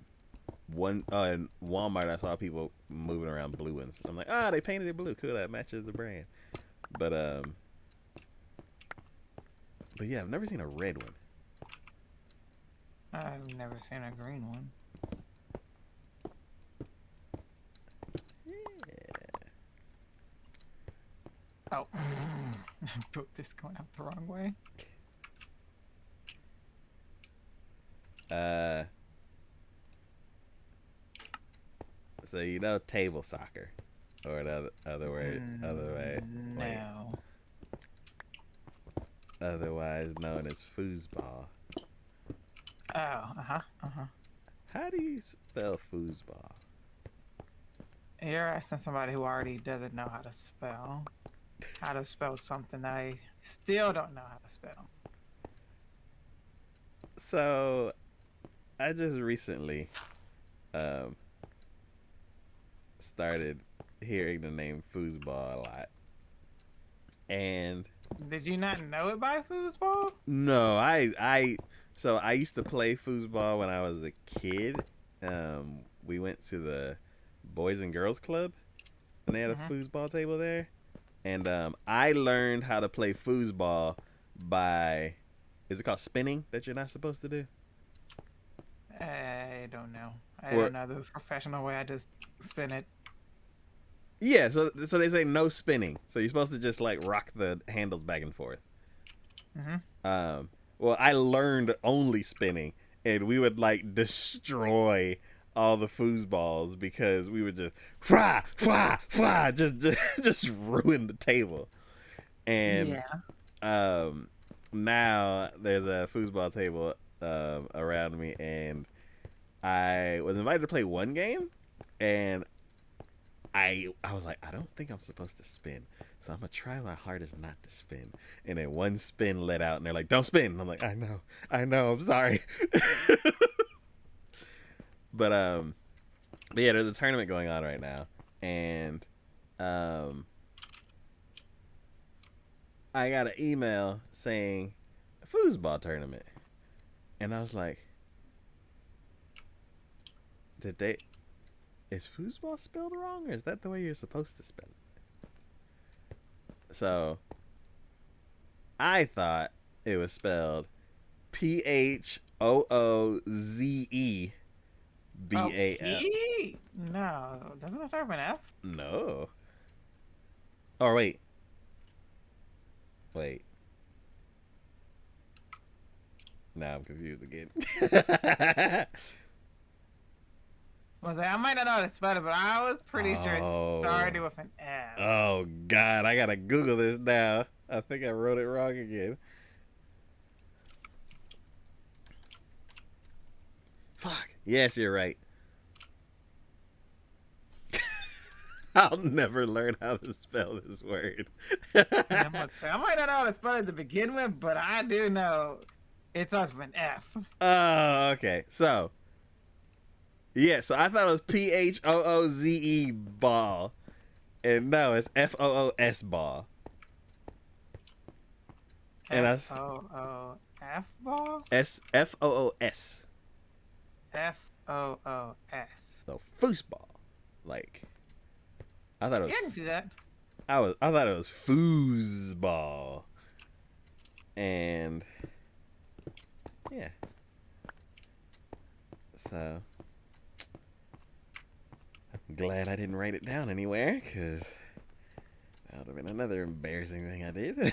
one in Walmart I saw people moving around blue ones. I'm like, they painted it blue. Cool, that matches the brand. But yeah, I've never seen a red one. I've never seen a green one. Yeah. Oh, Built this going out the wrong way. So you know table soccer, or other way, like No. otherwise known as foosball. Oh, uh-huh. How do you spell foosball? You're asking somebody who already doesn't know how to spell something that I still don't know how to spell. So I just recently started hearing the name foosball a lot. And Did you not know it by foosball? no, so I used to play foosball when I was a kid. We went to the Boys and Girls Club, and they had a foosball table there. And I learned how to play foosball by, is it called spinning that you're not supposed to do? I don't know. I don't know the professional way. I just spin it. Yeah, so they say no spinning. So you're supposed to just like rock the handles back and forth. Well, I learned only spinning, and we would like destroy all the foosballs because we would just just ruin the table. And now there's a foosball table around me, and I was invited to play one game, and I was like, I don't think I'm supposed to spin, so I'm gonna try my hardest not to spin. And then one spin let out, and they're like, "Don't spin." And I'm like, I know, I'm sorry. But yeah, there's a tournament going on right now, and I got an email saying foosball tournament, and I was like, is foosball spelled wrong, or is that the way you're supposed to spell it? So I thought it was spelled PHOOZEBAL. P? No, doesn't it start with an F? No. Oh wait. Now I'm confused again. I might not know how to spell it, but I was pretty sure it started with an F. Oh God, I gotta Google this now. I think I wrote it wrong again. Fuck. Yes, you're right. I'll never learn how to spell this word. I might not know how to spell it to begin with, but I do know it starts with an F. Oh, okay. So, yeah, so I thought it was PHOOZE ball. And no, it's FOOS ball. And F-O-O-F ball? FOOS. F-O-O-S. So, foosball. Like, I thought it was. Yeah, I can do that. I thought it was foosball. And yeah. So I'm glad I didn't write it down anywhere, because that would have been another embarrassing thing I did.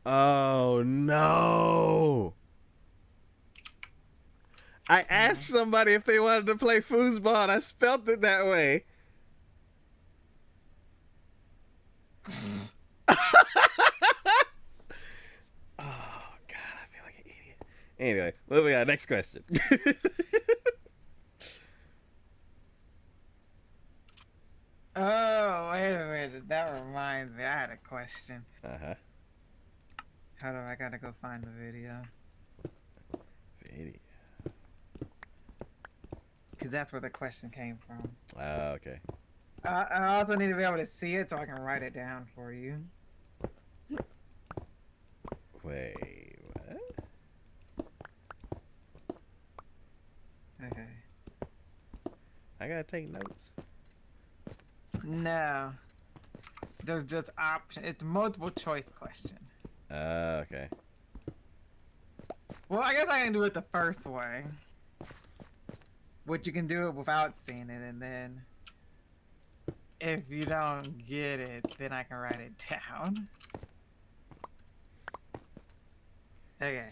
Oh no. I asked somebody if they wanted to play foosball, and I spelt it that way. Oh, God, I feel like an idiot. Anyway, moving on. Next question. Oh, wait a minute. That reminds me. I had a question. Uh-huh. How do I gotta go find the video? Video. Because that's where the question came from. Oh, okay. I also need to be able to see it so I can write it down for you. Wait, what? Okay. I gotta take notes. No. There's just option. It's multiple choice question. Okay. Well, I guess I can do it the first way. Which you can do it without seeing it, and then If you don't get it, then I can write it down. Okay.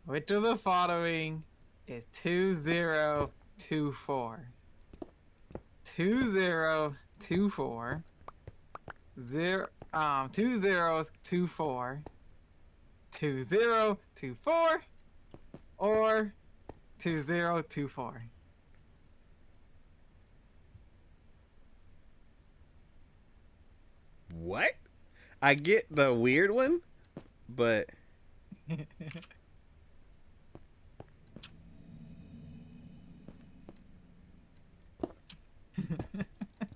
Which of the following is 2024? 2024. 2024. 2024 or 2024. What? I get the weird one, but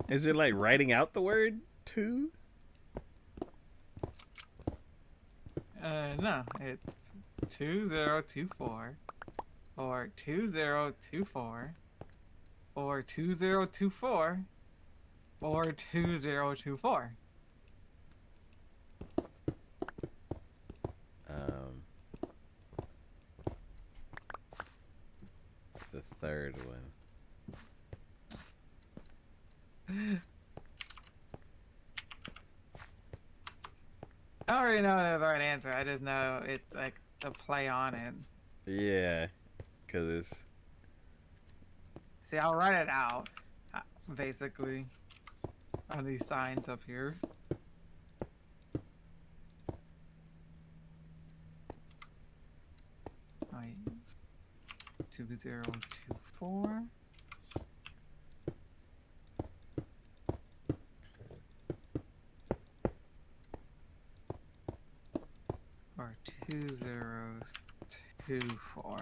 is it like writing out the word two? No, it's 2024 or 2024 or 2024 or 2024. The third one. I already know that's the right answer. I just know it's like a play on it. Yeah, because it's See, I'll write it out, basically, on these signs up here. Wait. 2024. Or 2024.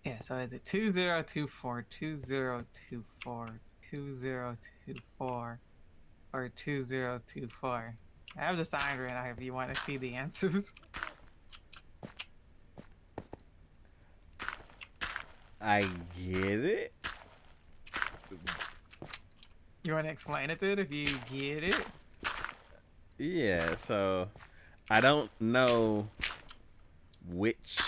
Yeah, so is it 2024, 2024, 2024, or 2024? I have the sign right now if you want to see the answers. I get it. You want to explain it, dude, if you get it? Yeah, so I don't know which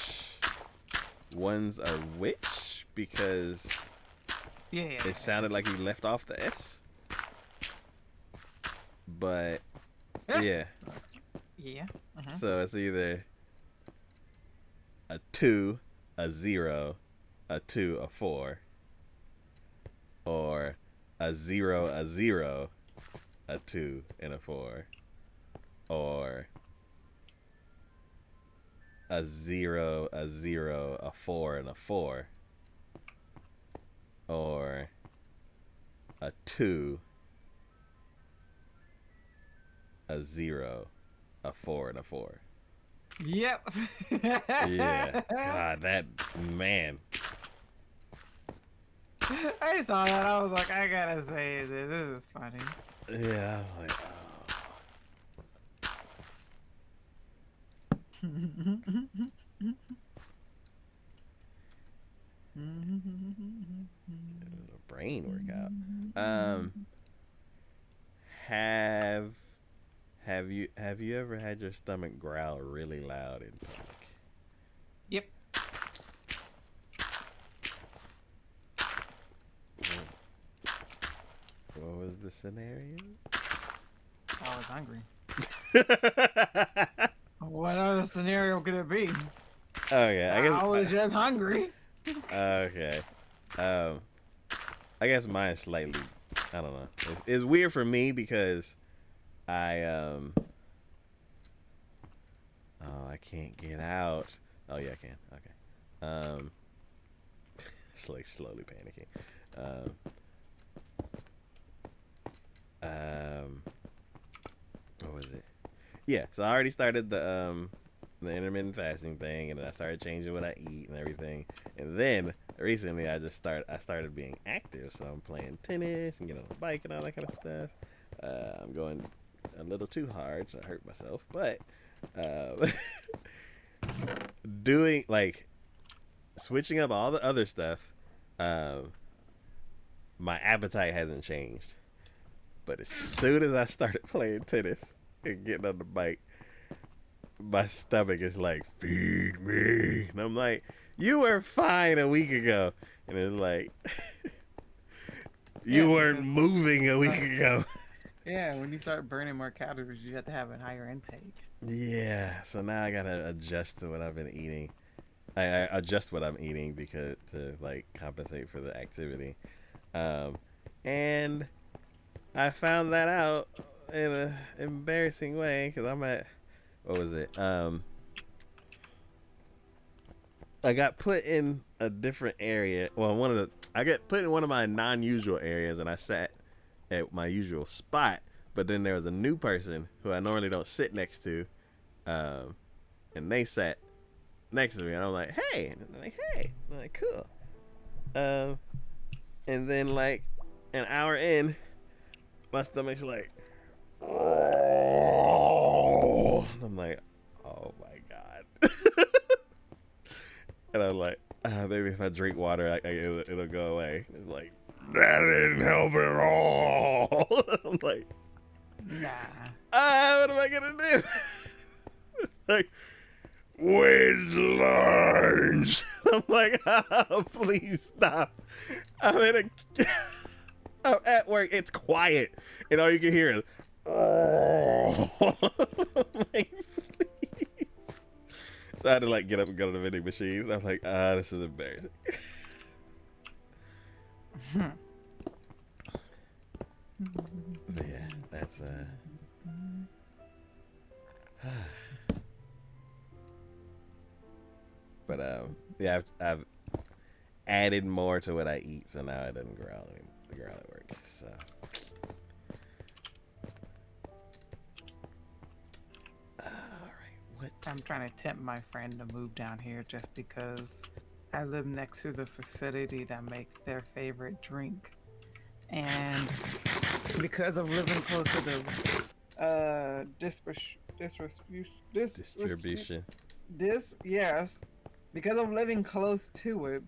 ones are which because Yeah. it sounded like he left off the S. But yeah. Yeah. So it's either a 2, a 0, a 2, a 4, or a 0, a 0, a 2, and a 4, or a 0, a 0, a 4, and a 4, or a 2, a 0, a 4, and a 4. Yep. Yeah. God, that man. I saw that. I was like, I gotta say this. This is funny. Yeah, I was like, a brain workout. Have you ever had your stomach growl really loud in public? Yep. What was the scenario? I was hungry. What other scenario could it be? Okay, I guess I was just hungry. okay. I guess mine's slightly. I don't know. It's weird for me because I Oh, I can't get out. Oh yeah, I can. Okay. It's like slowly panicking. What was it? Yeah. So I already started the intermittent fasting thing, and then I started changing what I eat and everything. And then recently, I started being active. So I'm playing tennis and getting on the bike and all that kind of stuff. I'm going a little too hard, so I hurt myself. But doing like switching up all the other stuff, my appetite hasn't changed. But as soon as I started playing tennis and getting on the bike, my stomach is like, feed me. And I'm like, You were fine a week ago. And it's like, Yeah, you weren't because moving a week ago. yeah, when you start burning more calories, you have to have a higher intake. Yeah, so now I gotta adjust to what I've been eating. I adjust what I'm eating because to like compensate for the activity. And I found that out in an embarrassing way because I'm at, what was it? I got put in a different area. Well, I got put in one of my non-usual areas, and I sat at my usual spot. But then there was a new person who I normally don't sit next to, and they sat next to me, and I'm like, "Hey," and they're like, "Hey," I'm like, "Cool." And then like an hour in, my stomach's like, "Oh," and I'm like, "Oh my god." And I'm like, maybe if I drink water, it'll go away. It's like, that didn't help at all. I'm like, Nah. what am I gonna do? Like, where's lunch? I'm like, oh, please stop. I'm I'm at work. It's quiet, and all you can hear is, oh. I'm like, please. So I had to like get up and go to the vending machine. And I'm like, this is embarrassing. But yeah, that's but yeah, I've added more to what I eat, so now it doesn't growl at work. So all right, what? I'm trying to tempt my friend to move down here just because I live next to the facility that makes their favorite drink. And because of living close to the Distribution. yes, because of living close to it,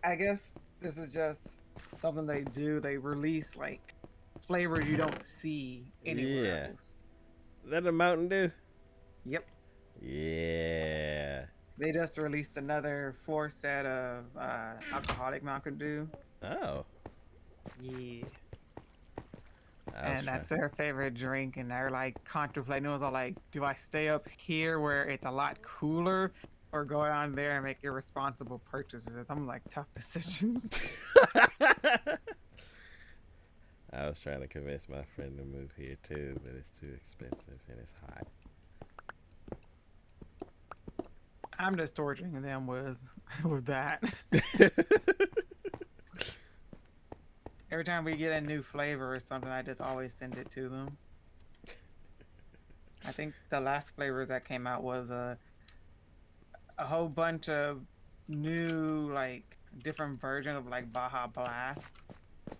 I guess this is just something they do. They release like flavor you don't see anywhere else. Is that a Mountain Dew? Yep. Yeah. They just released another 4 set of alcoholic Mountain Dew. Oh. Yeah. I And that's their favorite drink, and they're like contemplating. It was all like, do I stay up here where it's a lot cooler, or go down there and make irresponsible purchases? I'm like, tough decisions. I was trying to convince my friend to move here too, but it's too expensive and it's hot. I'm just torturing them with that. Every time we get a new flavor or something, I just always send it to them. I think the last flavors that came out was a whole bunch of new, like, different versions of like Baja Blast.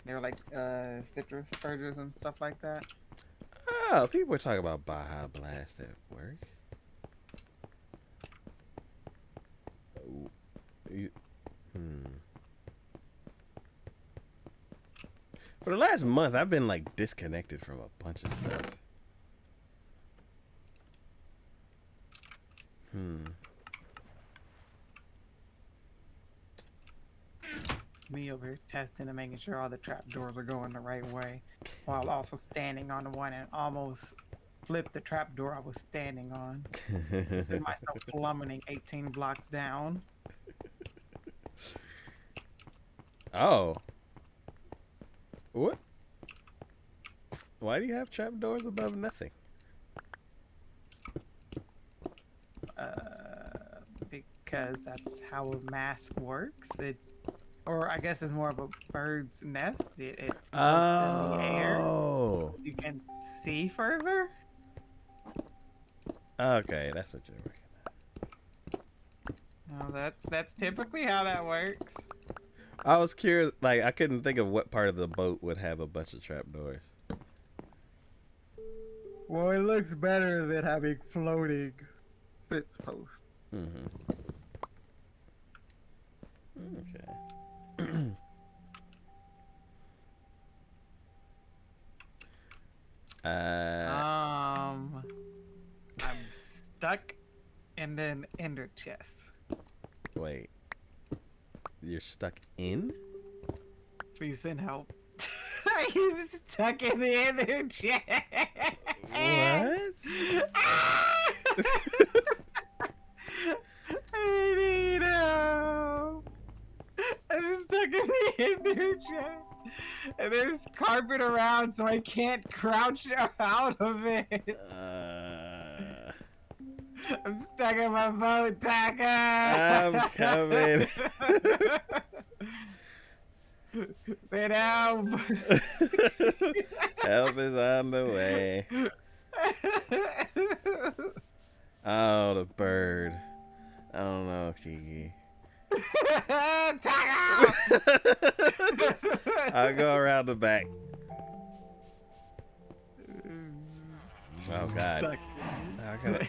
They were like citrus versions and stuff like that. Oh, people were talking about Baja Blast at work. For the last month, I've been like disconnected from a bunch of stuff. Me over here testing and making sure all the trap doors are going the right way, while also standing on the one and almost flipped the trap door I was standing on. To see myself plummeting 18 blocks down. Oh. What? Why do you have trapdoors above nothing? Because that's how a mask works. Or I guess it's more of a bird's nest. It floats in the air, so you can see further. Okay, that's what you're working. That's typically how that works. I was curious, like I couldn't think of what part of the boat would have a bunch of trapdoors. Well, it looks better than having floating fence posts. Okay. I'm stuck in an ender chest. Wait. You're stuck in? Please send help. I'm stuck in the inner chest. What? I need help. I'm stuck in the inner chest. And there's carpet around, so I can't crouch out of it. I'm stuck in my boat, Taka. I'm coming. Sit down. Help is on the way. Oh, the bird. I don't know, Kiki. Taka! I'll go around the back. Oh, God. Stuck. How can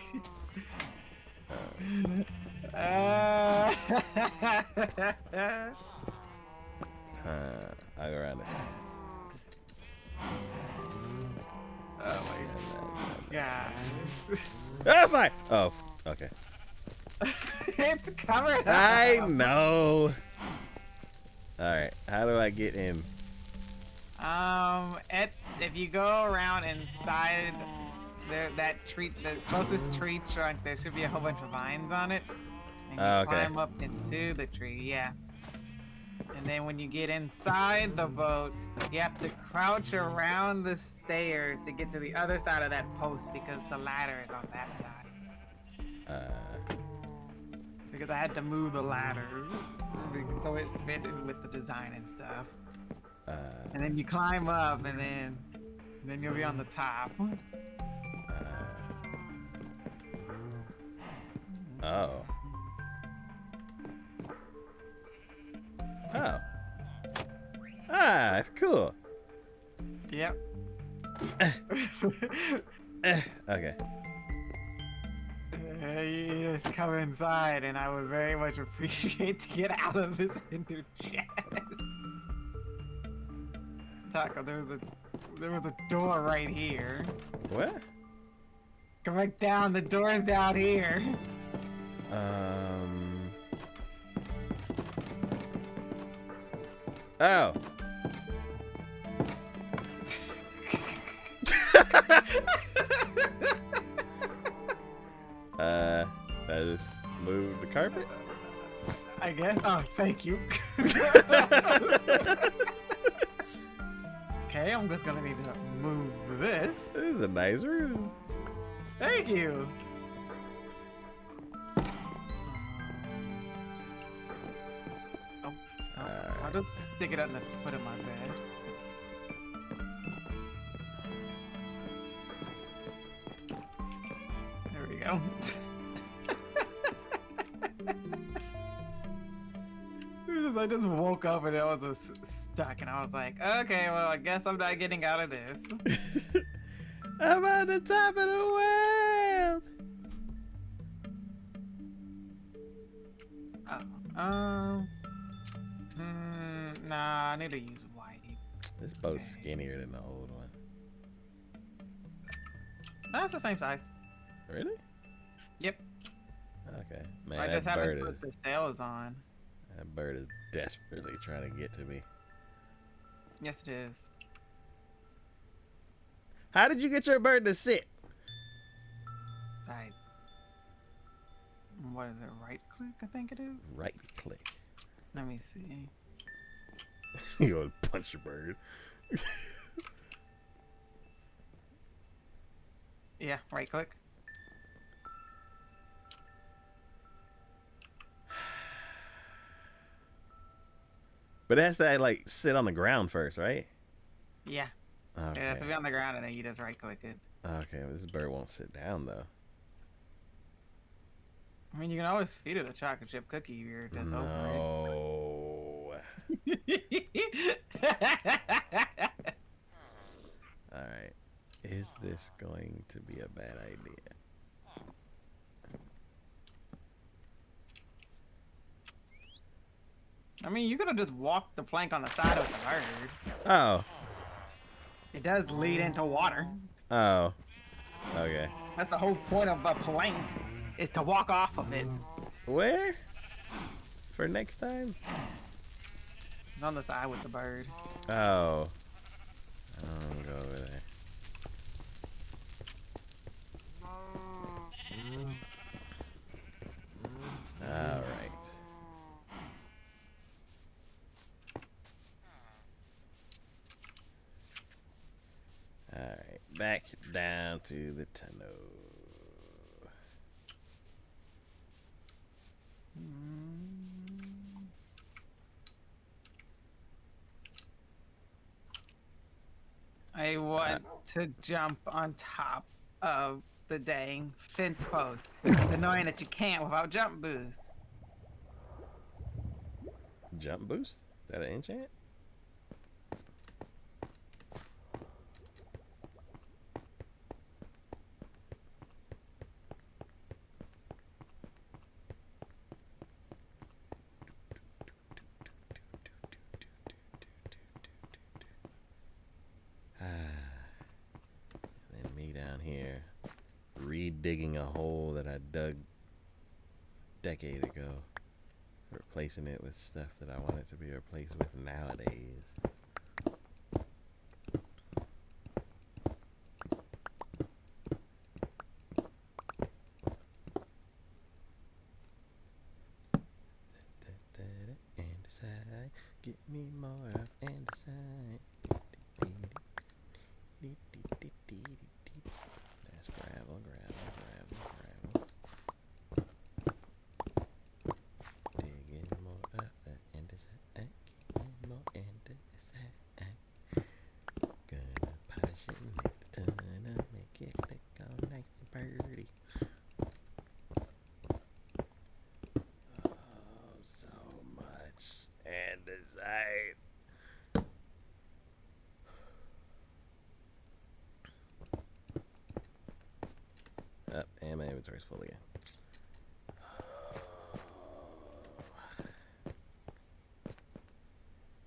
I'll go around this way. Oh my gosh. Oh, fine. Oh, okay. It's covered up. I know. All right. How do I get in? If you go around inside that tree, the closest tree trunk, there should be a whole bunch of vines on it. And you Okay. climb up into the tree, yeah. And then when you get inside the boat, you have to crouch around the stairs to get to the other side of that post because the ladder is on that side. Because I had to move the ladder so it fit in with the design and stuff. And then you climb up, and then you'll be on the top. Oh. Oh. Ah, that's cool. Yep. Okay. You just come inside, and I would very much appreciate to get out of this inner chest. Taco, there was a door right here. What? Come back down. The door's down here. Oh. I just moved the carpet. I guess. Oh, thank you. Okay, I'm just gonna need to move this. This is a nice room. Thank you. I'll just stick it at the foot of my bed. There we go. I just woke up and it was stuck, and I was like, okay, well, I guess I'm not getting out of this. I'm on the top of the world. Nah, I need to use Whitey. This boat's skinnier than the old one. No, it's the same size. Really? Yep. Okay. Man, I that just haven't bird is put the sails on. that bird is desperately trying to get to me. Yes, it is. How did you get your bird to sit? What is it? Right click, I think it is. Right click. Let me see. You go punch your bird. Yeah, right click. But it has to like sit on the ground first, right? Yeah. Okay. It has to be on the ground, and then you just right click it. Okay, well, this bird won't sit down though. I mean, you can always feed it a chocolate chip cookie if you're just over No. it. All right. Is this going to be a bad idea? I mean, you could have just walked the plank on the side of the bird. Oh. It does lead into water. Oh. Okay. That's the whole point of a plank, is to walk off of it. Where? for next time? It's on the side with the bird. Oh. I'll go over there. All right. All right. Back down to the tunnel. I want to jump on top of the dang fence post. It's annoying that you can't without jump boost. Jump boost? Is that an enchant? And then me down here re-digging a hole that I dug a decade ago, replacing it with stuff that I want it to be replaced with nowadays. Andesite, get me more of andesite. That's gravel, gravel, gravel, gravel. Digging more of the andesite. Get me more andesite. Gonna polish it and make the tunnel, make it look all nice and pretty. Oh, so much andesite. Up, and my inventory's full again.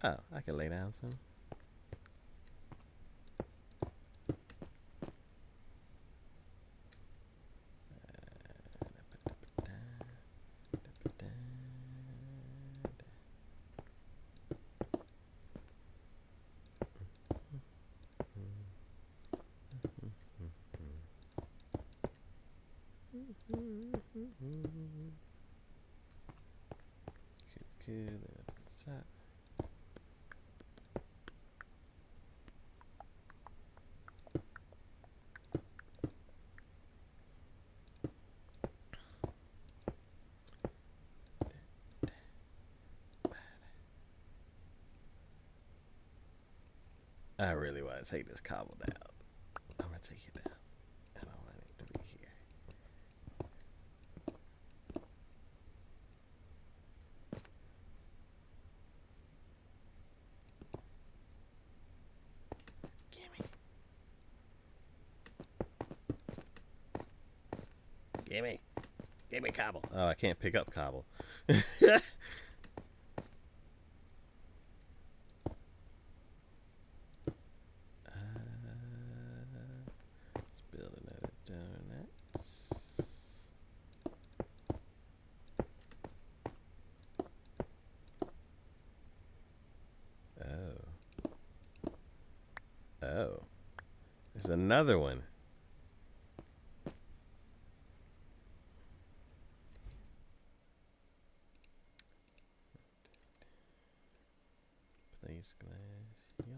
Oh, I can lay down some. Cool, then up the top. I really want to take this cobble down. I'm gonna take it down. I don't want it to be here. Gimme. Gimme. Gimme cobble. Oh, I can't pick up cobble. Let's build another donut. Oh, there's another one. Place glass, yeah.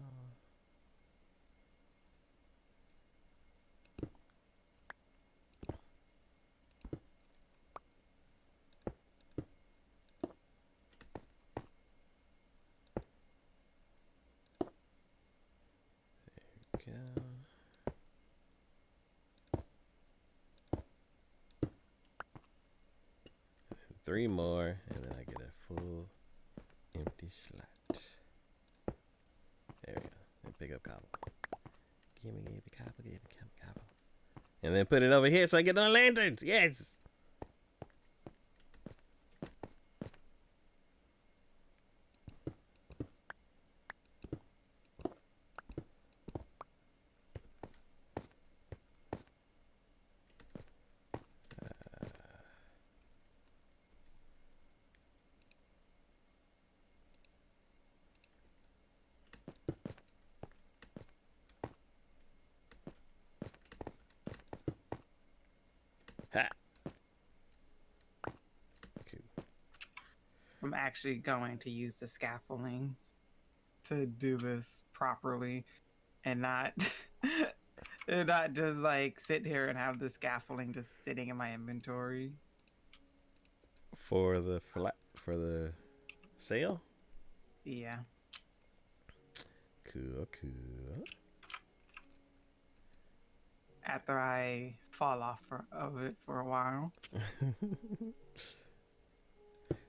Go. 3 more, and then I get a full empty slot. There we go. And pick up cobble. Give me cobble, give me cobble. And then put it over here so I get on lanterns. Yes! Ha. Okay. I'm actually going to use the scaffolding to do this properly and not and not just like sit here and have the scaffolding just sitting in my inventory. For the sale. Yeah. Cool. After I fall off of it for a while.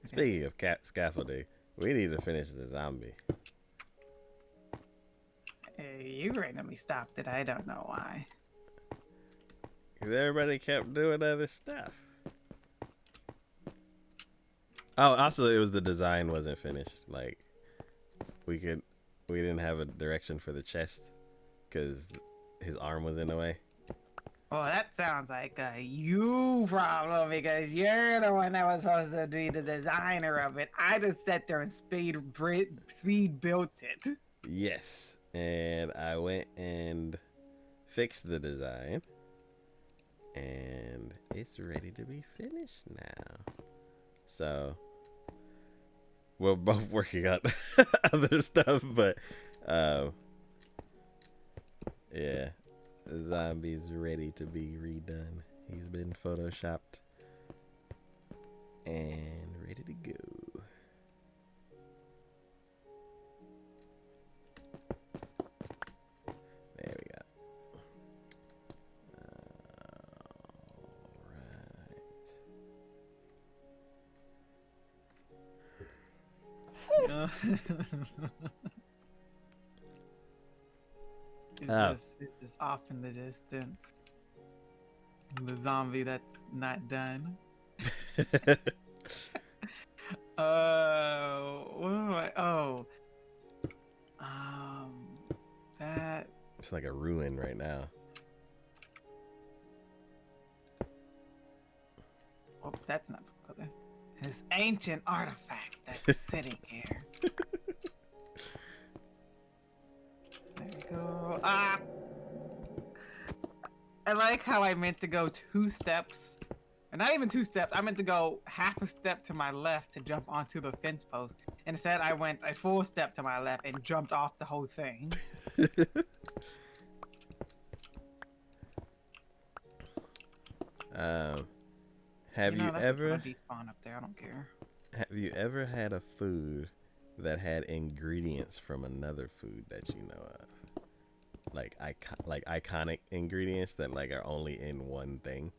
Speaking of scaffolding, we need to finish the zombie. Hey, you randomly stopped it. I don't know why. Because everybody kept doing other stuff. Oh, also, it was the design wasn't finished. Like, we didn't have a direction for the chest because his arm was in the way. Well, that sounds like a you problem because you're the one that was supposed to be the designer of it. I just sat there and speed built it. Yes, and I went and fixed the design, and it's ready to be finished now. So we're both working on other stuff, but yeah, the zombie's ready to be redone. He's been photoshopped and ready to go. There we go. It's just off in the distance. The zombie that's not done. What am I? Oh, that. It's like a ruin right now. Oh, that's not the other. This ancient artifact that's sitting here. There we go. Ah! I like how I meant to go 2 steps. Or not even 2 steps. I meant to go half a step to my left to jump onto the fence post. Instead, I went a full step to my left and jumped off the whole thing. Have you that's ever gonna despawn up there? I don't care. have you ever had a food that had ingredients from another food that you know of? Like iconic ingredients that like are only in one thing,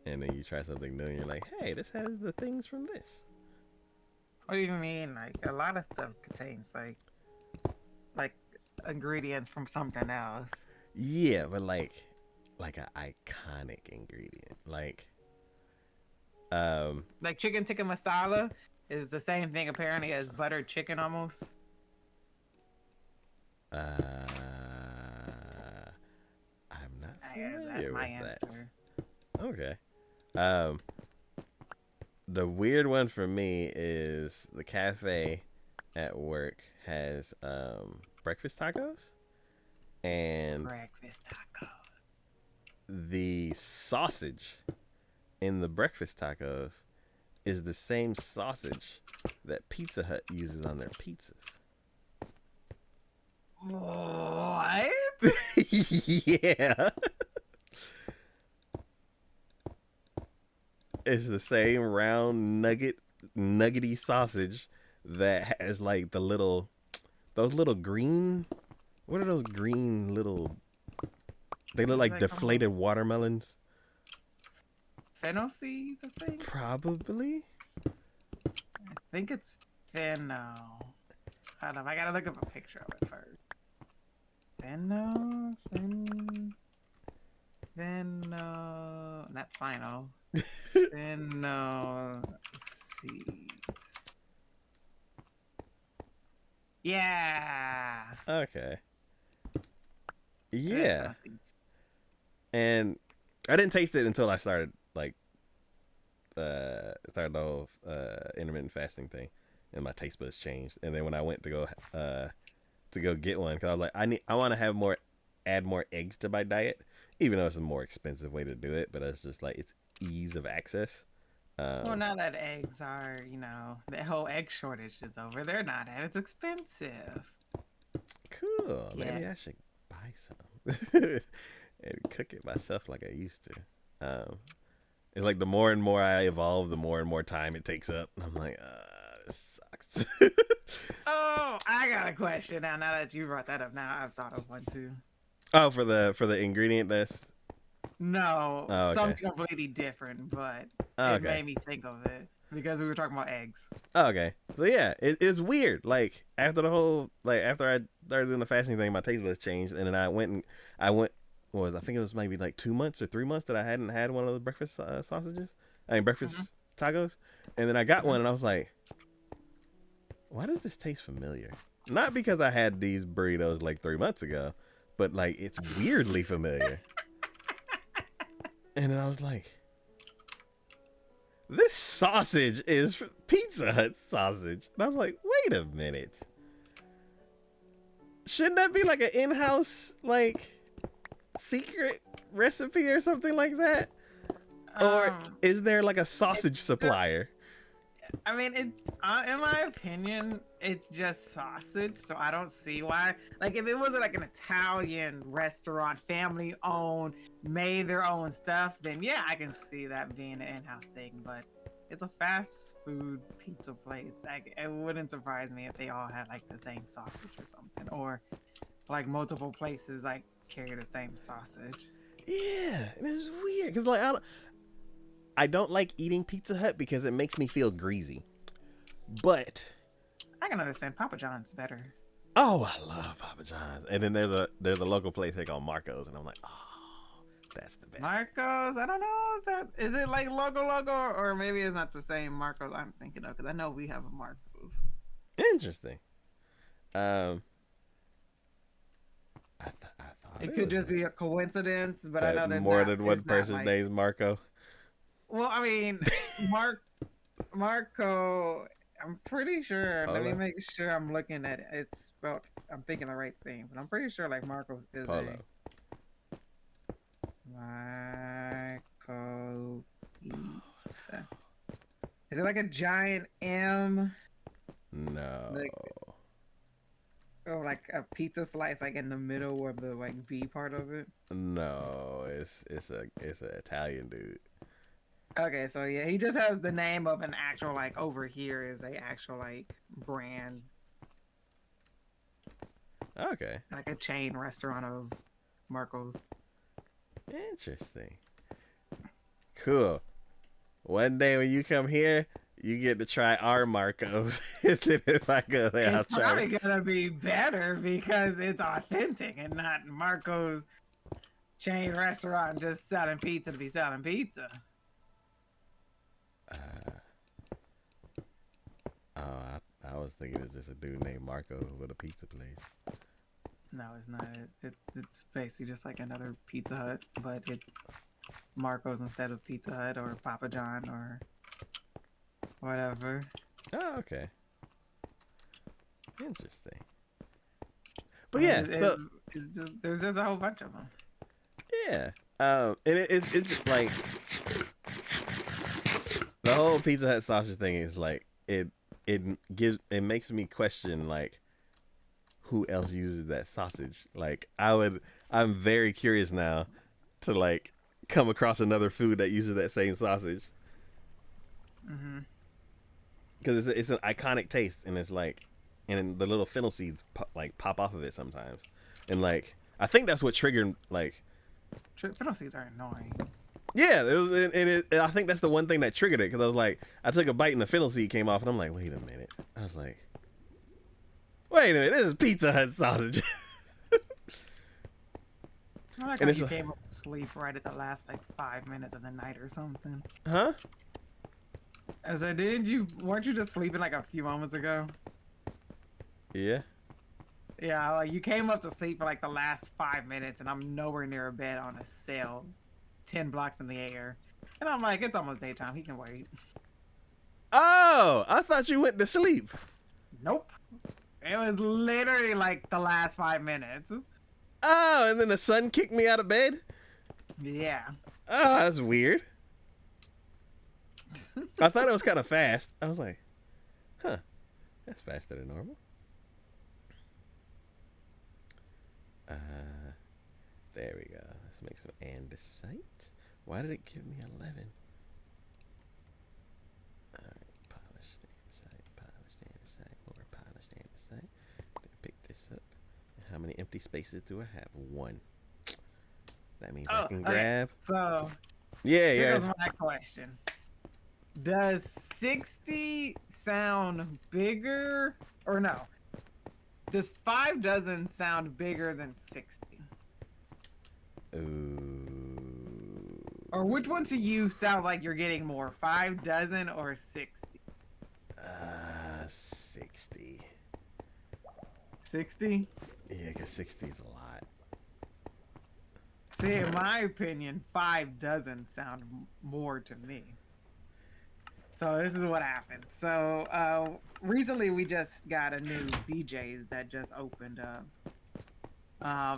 and then you try something new and you're like, hey, this has the things from this. What do you mean? Like a lot of stuff contains like ingredients from something else. Yeah, but like an iconic ingredient, like Like chicken tikka masala is the same thing apparently as buttered chicken almost. I'm not That's familiar my with answer. that. Okay. The weird one for me is the cafe at work has breakfast tacos, and Breakfast taco. the sausage in the breakfast tacos is the same sausage that Pizza Hut uses on their pizzas. What? Yeah. It's the same round nuggety sausage that has like those little green, what are those green little, they look like deflated watermelons. Fennel seeds, I think? Probably. I think it's fennel. Hold on, I gotta look up a picture of it first. Fennel? Fennel... Not final. Fennel seeds. Yeah! Okay. Yeah, Yeah. fennel seeds. And I didn't taste it until I started started the whole intermittent fasting thing, and my taste buds changed. And then when I went to go get one, because I was like, I want to add more eggs to my diet, even though it's a more expensive way to do it. But it's just like ease of access. Well, now that eggs are, the whole egg shortage is over, they're not as expensive. Cool. Yeah. Maybe I should buy some and cook it myself like I used to. It's like the more and more I evolve, the more and more time it takes up. And I'm like, this sucks. Oh, I got a question now. Now that you brought that up, now I've thought of one too. Oh, for the ingredient that's. No, Oh, okay. something completely different, but Oh, it okay. made me think of it because we were talking about eggs. Oh, okay. So yeah, it's weird. Like after I started doing the fasting thing, my taste buds changed, and then I went. I think it was maybe like 2 months or 3 months that I hadn't had one of the breakfast sausages. I mean breakfast tacos, and then I got one, and I was like, why does this taste familiar? Not because I had these burritos like 3 months ago, but like it's weirdly familiar. And then I was like, this sausage is Pizza Hut sausage. And I was like, wait a minute. Shouldn't that be like an in-house, like, secret recipe or something like that? Or is there like a sausage supplier? I mean, in my opinion, it's just sausage, so I don't see why. Like, if it was like an Italian restaurant, family owned, made their own stuff, then yeah, I can see that being an in-house thing. But it's a fast food pizza place. It wouldn't surprise me if they all had like the same sausage or something, or like multiple places like carry the same sausage. Yeah, and it's weird because like I don't like eating Pizza Hut because it makes me feel greasy. But I can understand Papa John's better. Oh, I love Papa John's. And then there's a local place here called Marco's, and I'm like, oh, that's the best. Marco's, I don't know if that is it like logo or maybe it's not the same Marco's I'm thinking of because I know we have a Marco's. Interesting. I thought it could just be a coincidence, but I know there's more not, than one it's person's not like, name's Marco. Well, I mean, Marco. I'm pretty sure. Let me make sure I'm looking at it. It's spelled. I'm thinking the right thing, but I'm pretty sure like Marco's is Polo. Marco pizza. Is it like a giant M? No. Or like a pizza slice, like in the middle of the like V part of it. No, it's an Italian dude. Okay, so yeah, he just has the name of an actual like over here is a actual like brand. Okay. Like a chain restaurant of Marco's. Interesting. Cool. One day when you come here, you get to try our Marco's. If I go there, It's probably gonna be better because it's authentic and not Marco's chain restaurant just selling pizza to be selling pizza. I was thinking it's just a dude named Marco with a pizza place. No, it's not. It's basically just like another Pizza Hut, but it's Marco's instead of Pizza Hut or Papa John or whatever. Oh, okay. Interesting. But yeah, so it's just, there's just a whole bunch of them. Yeah, and it's just like the whole Pizza Hut sausage thing is like it makes me question like who else uses that sausage. Like I'm very curious now to like come across another food that uses that same sausage. Because it's an iconic taste, and it's like, and the little fennel seeds pop off of it sometimes, and like I think that's what triggered like. Fennel seeds are annoying. Yeah, it was, and I think that's the one thing that triggered it because I was like, I took a bite and the fennel seed came off, and I'm like, wait a minute. I was like, wait a minute, this is Pizza Hut sausage. I like how you came up to sleep right at the last like 5 minutes of the night or something. Huh? I said, weren't you just sleeping like a few moments ago? Yeah. Yeah, like you came up to sleep for like the last 5 minutes, and I'm nowhere near a bed on a sail, 10 blocks in the air, and I'm like, it's almost daytime. He can wait. Oh, I thought you went to sleep. Nope. It was literally like the last 5 minutes. Oh, and then the sun kicked me out of bed? Yeah. Oh, that's weird. I thought it was kind of fast. I was like, huh, that's faster than normal. There we go. Let's make some andesite. Why did it give me 11? Alright, polished andesite, more polished andesite. Pick this up. How many empty spaces do I have? 1. That means I can grab. So Yeah, here yeah. goes my question. Does 60 sound bigger or no? Does 5 dozen sound bigger than 60? Ooh. Or which one to you sounds like you're getting more, 5 dozen or 60? 60. 60? Yeah, because 60 is a lot. See, in my opinion, 5 dozen sound more to me. So this is what happened. So recently we just got a new BJ's that just opened up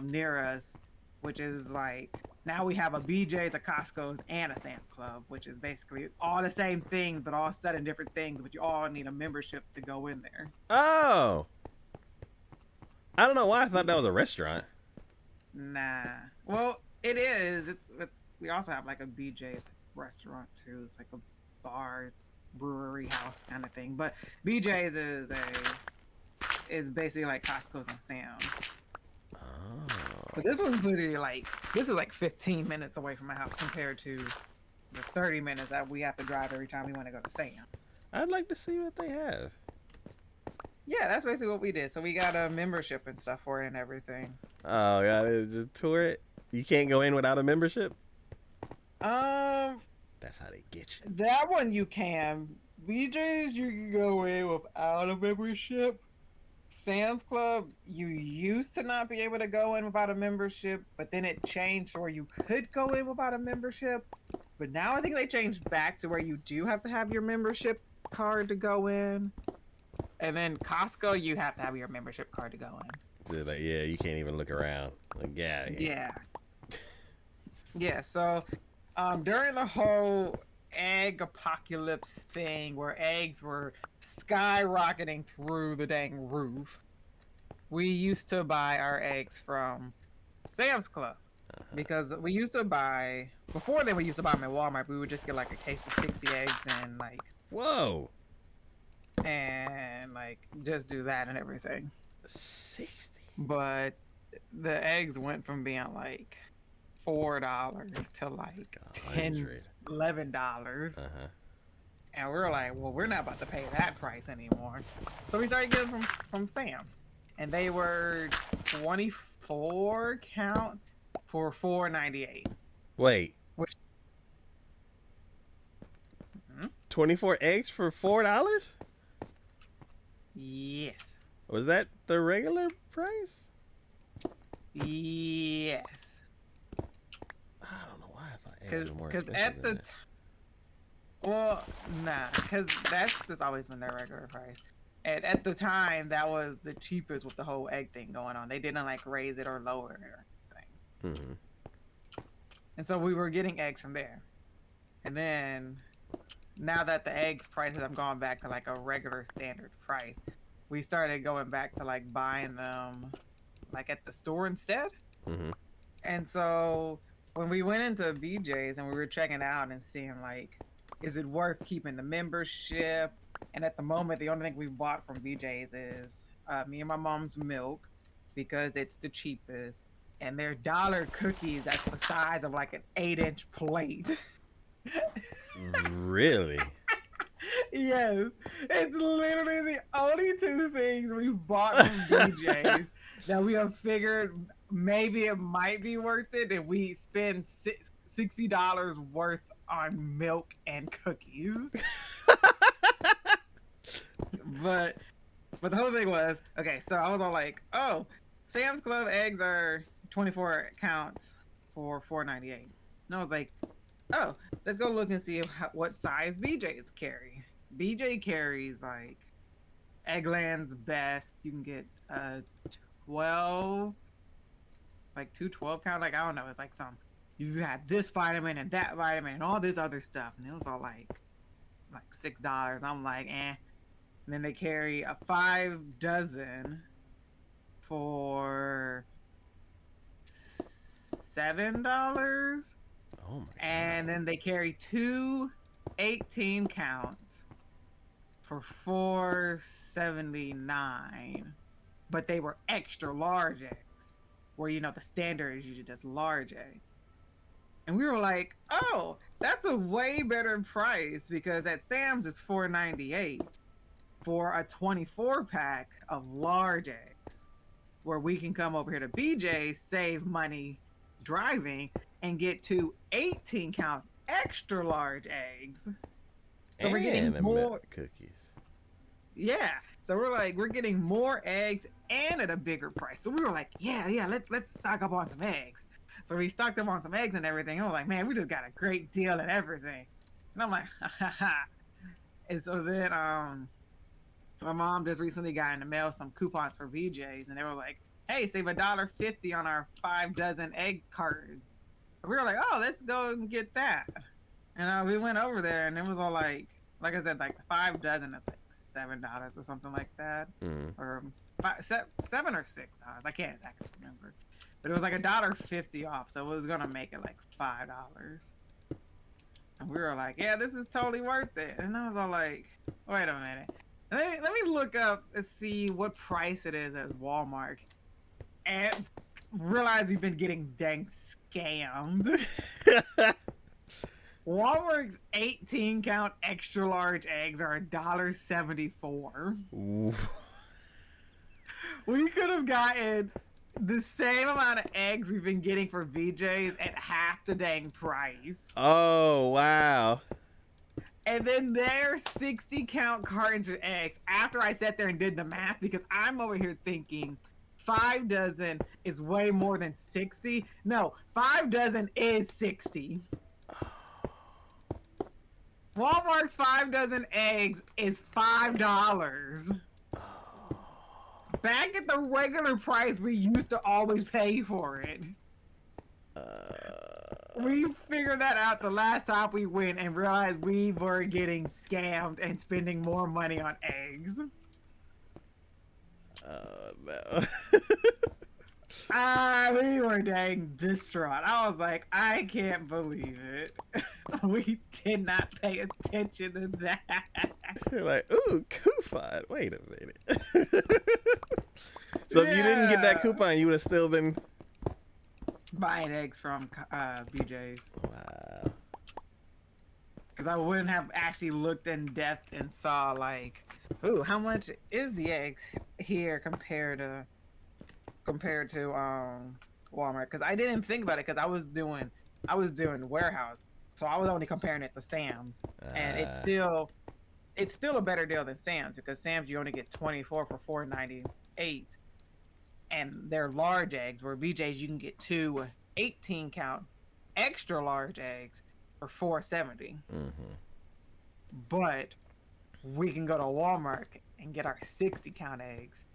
near us, which is like, now we have a BJ's, a Costco's, and a Sam's Club, which is basically all the same things, but all set in different things, but you all need a membership to go in there. Oh! I don't know why I thought that was a restaurant. Nah. Well, it is. It's we also have like a BJ's restaurant too. It's like a bar, brewery house kind of thing. But BJ's is basically like Costco's and Sam's. Oh. But this one's literally like, this is like 15 minutes away from my house compared to the 30 minutes that we have to drive every time we want to go to Sam's. I'd like to see what they have. Yeah, that's basically what we did. So we got a membership and stuff for it and everything. Oh, yeah, just tour it. You can't go in without a membership? That's how they get you. That one you can. BJ's you can go in without a membership. Sam's Club, you used to not be able to go in without a membership, but then it changed where you could go in without a membership. But now I think they changed back to where you do have to have your membership card to go in. And then Costco, you have to have your membership card to go in. So, like, yeah, you can't even look around. Like, yeah. Yeah. Yeah, so during the whole egg apocalypse thing where eggs were skyrocketing through the dang roof, we used to buy our eggs from Sam's Club. Because we used to buy, before then we used to buy them at Walmart. We would just get like a case of 60 eggs and like, Whoa. and like just do that and everything. 60. But the eggs went from being like $4 to like $10, $11. And we were like, well, we're not about to pay that price anymore. So we started getting them from Sam's. And they were 24 count for $4.98. Wait. Which, 24 eggs for $4? yes. Was that the regular price? Yes. I don't know why I thought eggs were more Because expensive at the well, nah, because that's just always been their regular price. And at the time, that was the cheapest with the whole egg thing going on. They didn't like raise it or lower it or anything. Mm-hmm. And so we were getting eggs from there. And then now that the eggs prices have gone back to like a regular standard price, we started going back to like buying them like at the store instead. Mm-hmm. And so when we went into BJ's and we were checking out and seeing like, is it worth keeping the membership? And at the moment, the only thing we bought from BJ's is me and my mom's milk because it's the cheapest. And their dollar cookies that's the size of like an 8-inch plate. Really? Yes. It's literally the only 2 things we've bought from BJ's that we have figured maybe it might be worth it if we spend $60 worth on milk and cookies. but the whole thing was, okay, so I was all like, oh, Sam's Club eggs are 24 counts for $4.98. And I was like, oh, let's go look and see what size BJ's carry. BJ carries like Eggland's Best. You can get 12, like 2 12 count. Like, I don't know. It's like some, you have this vitamin and that vitamin and all this other stuff. And it was all like like $6. I'm like, eh. And then they carry a 5 dozen for $7. Oh my And god. then they carry 2 18 counts for $4.79. But they were extra large eggs, where the standard is usually just large egg. And we were like, oh, that's a way better price, because at Sam's it's $4.98 for a 24 pack of large eggs, where we can come over here to BJ's, save money driving, and get 2 18 count extra large eggs. So we're getting more cookies. Yeah. So we're getting more eggs and at a bigger price. So we were like, yeah, let's stock up on some eggs. So we stocked up on some eggs and everything. And we're like, man, we just got a great deal and everything. And I'm like, ha ha ha. And so then my mom just recently got in the mail some coupons for VJs, and they were like, hey, save $1.50 on our 5 dozen egg carton. We were like, oh, let's go and get that. And we went over there, and it was all like I said, like the 5 dozen is like $7 or something like that, or $7 or $6. I can't exactly remember, but it was like $1.50 off, so it was gonna make it like $5. And we were like, yeah, this is totally worth it. And I was all like, wait a minute, let me look up and see what price it is at Walmart, and realize we've been getting dang scammed. Walmart's 18 count extra large eggs are $1.74. We could have gotten the same amount of eggs we've been getting for VJ's at half the dang price. Oh wow. And then their 60 count cartons of eggs, after I sat there and did the math, because I'm over here thinking 5 dozen is way more than 60. No, 5 dozen is 60. Walmart's 5 dozen eggs is $5. Back at the regular price we used to always pay for it. We figured that out the last time we went and realized we were getting scammed and spending more money on eggs. No. We were dang distraught. I was like, I can't believe it. We did not pay attention to that. You're like, ooh, coupon. Wait a minute. So if you didn't get that coupon, you would have still been buying eggs from BJ's. Wow. Because I wouldn't have actually looked in depth and saw like, ooh, how much is the eggs here compared to Walmart? Because I didn't think about it, because I was doing warehouse, so I was only comparing it to Sam's, and it's still a better deal than Sam's, because Sam's you only get 24 for $4.98, and they're large eggs, where BJ's you can get 2 18 count extra large eggs for $4.70. But we can go to Walmart and get our 60 count eggs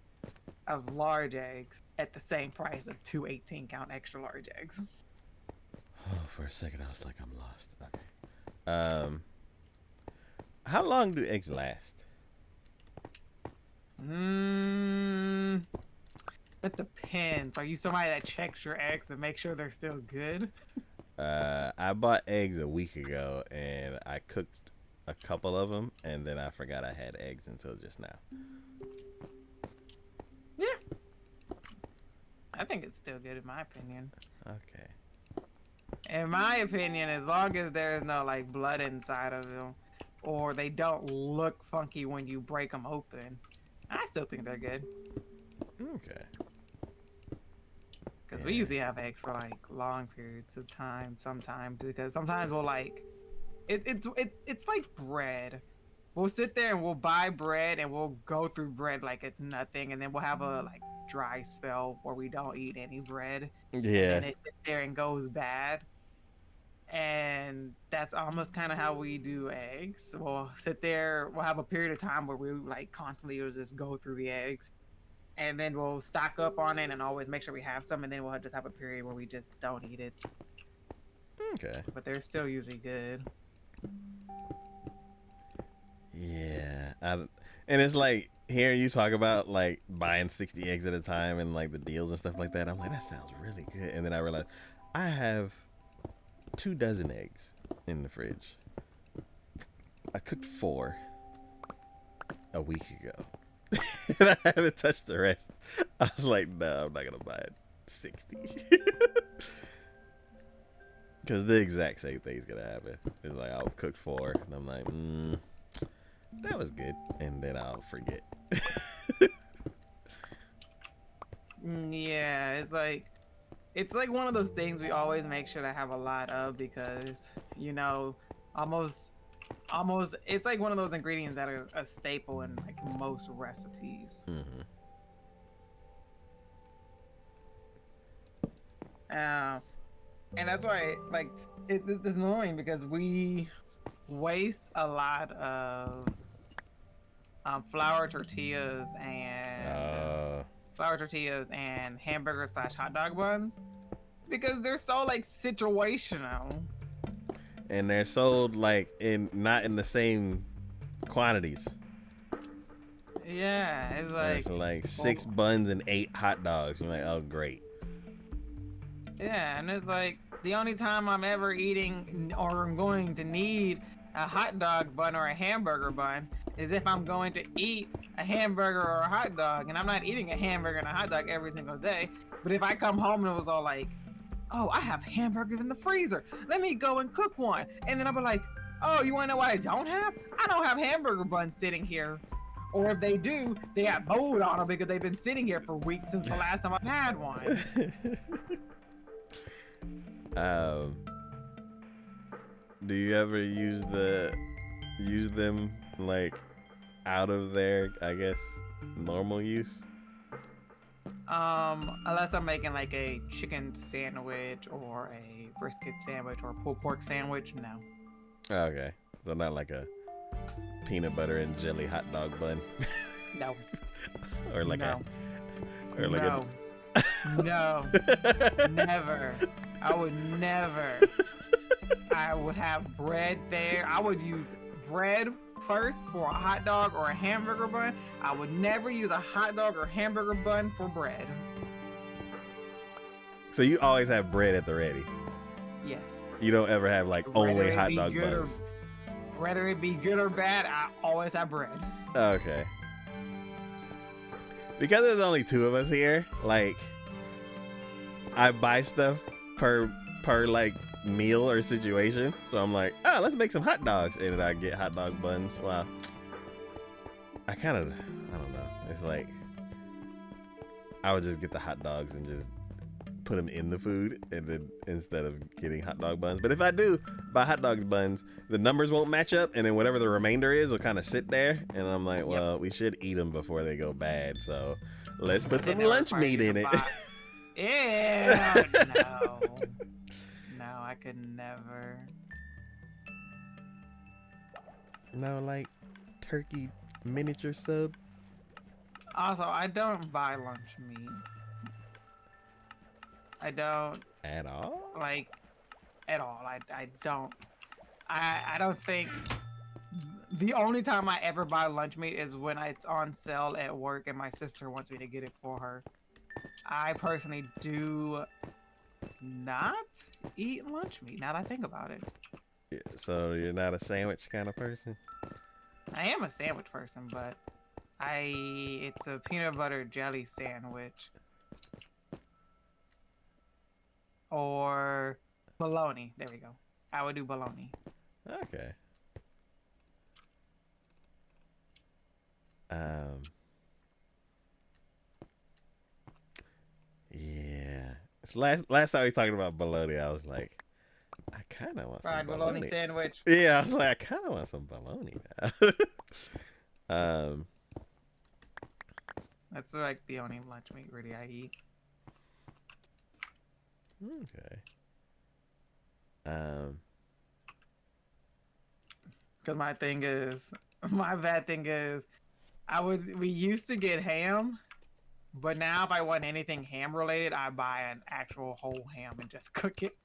of large eggs at the same price of 2 18 count extra large eggs. Oh, for a second I was like, I'm lost. Okay. How long do eggs last? It depends. Are you somebody that checks your eggs and makes sure they're still good? I bought eggs a week ago and I cooked a couple of them, and then I forgot I had eggs until just now. Yeah. I think it's still good in my opinion. Okay. In my opinion, as long as there's no like blood inside of them, or they don't look funky when you break them open, I still think they're good. Okay. Because we usually have eggs for like long periods of time sometimes, because sometimes we'll like it's like bread. We'll sit there and we'll buy bread and we'll go through bread like it's nothing, and then we'll have a like dry spell where we don't eat any bread. Yeah. And it sits there and goes bad. And that's almost kind of how we do eggs. We'll sit there, we'll have a period of time where we like constantly will just go through the eggs, and then we'll stock up on it and always make sure we have some, and then we'll just have a period where we just don't eat it. Okay. But they're still usually good. And it's like hearing you talk about like buying 60 eggs at a time and like the deals and stuff like that. I'm like, that sounds really good. And then I realized I have 24 eggs in the fridge. I cooked 4 a week ago. And I haven't touched the rest. I was like, no, I'm not gonna buy it 60. Because the exact same thing's gonna happen. It's like I'll cook 4 and I'm like, that was good, and then I'll forget. Yeah, it's like one of those things we always make sure to have a lot of because you know, almost it's like one of those ingredients that are a staple in like most recipes. Mm-hmm. And that's why like it's annoying because we waste a lot of flour tortillas and hamburger / hot dog buns because they're so like situational. And they're sold like not in the same quantities. Yeah, it's There's like 6 buns and 8 hot dogs. I'm like, oh great. Yeah, and it's like the only time I'm ever eating or I'm going to need a hot dog bun or a hamburger bun is if I'm going to eat a hamburger or a hot dog, and I'm not eating a hamburger and a hot dog every single day. But if I come home and it was all like, oh, I have hamburgers in the freezer, let me go and cook one, and then I'll be like, oh, you want to know what I don't have? I don't have hamburger buns sitting here. Or if they do, they have mold on them because they've been sitting here for weeks since the last time I've had one. Do you ever use them like out of their, I guess, normal use? Unless I'm making like a chicken sandwich or a brisket sandwich or a pulled pork sandwich, no. Okay, so not like a peanut butter and jelly hot dog bun. No. Or like no. no. No. Never. I would never. I would have bread there. I would use bread first for a hot dog or a hamburger bun. I would never use a hot dog or hamburger bun for bread. So you always have bread at the ready? Yes. You don't ever have like only hot dog buns? Whether it be good or bad, I always have bread. Okay. Because there's only 2 of us here, like, I buy stuff per like meal or situation. So I'm like, oh, let's make some hot dogs, and then I get hot dog buns. Well, I don't know. It's like I would just get the hot dogs and just put them in the food, and then instead of getting hot dog buns. But if I do buy hot dogs buns, the numbers won't match up, and then whatever the remainder is will kind of sit there, and I'm like, well, we should eat them before they go bad, so let's put some lunch meat in it. Yeah, no. No, I could never. No, like turkey miniature sub. Also, I don't buy lunch meat. I don't. At all? Like, at all. I don't. I don't think. The only time I ever buy lunch meat is when it's on sale at work and my sister wants me to get it for her. I personally do not eat lunch meat, now that I think about it. Yeah, so you're not a sandwich kind of person? I am a sandwich person, but it's a peanut butter jelly sandwich. Or bologna. There we go. I would do bologna. Okay. Yeah. Last time we talked about bologna, I was like, I kind of want some bologna sandwich. Yeah, I was like, I kind of want some bologna now. That's like the only lunch meat really I eat. Okay. Cause my bad thing is, we used to get ham, but now if I want anything ham related, I buy an actual whole ham and just cook it.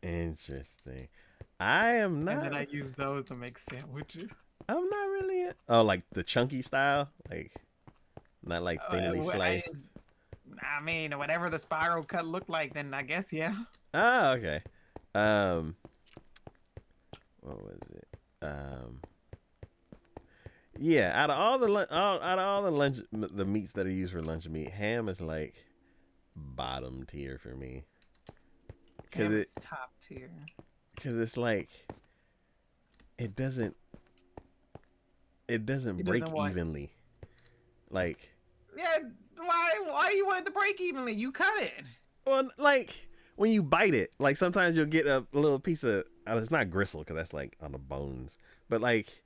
Interesting. I am not. And then I use those to make sandwiches. I'm not really. Oh, like the chunky style, like not like thinly sliced. I mean, whatever the spiral cut looked like, then I guess yeah. Oh, okay. Um, what was it? Yeah. Out of all the lunch, the meats that are used for lunch meat, ham is like bottom tier for me. Ham is top tier. Because it's like it doesn't break what? evenly. Like, Yeah, why do you want it to break evenly? You cut it. well, like when you bite it, like sometimes you'll get a little piece of. It's not gristle because that's like on the bones, but like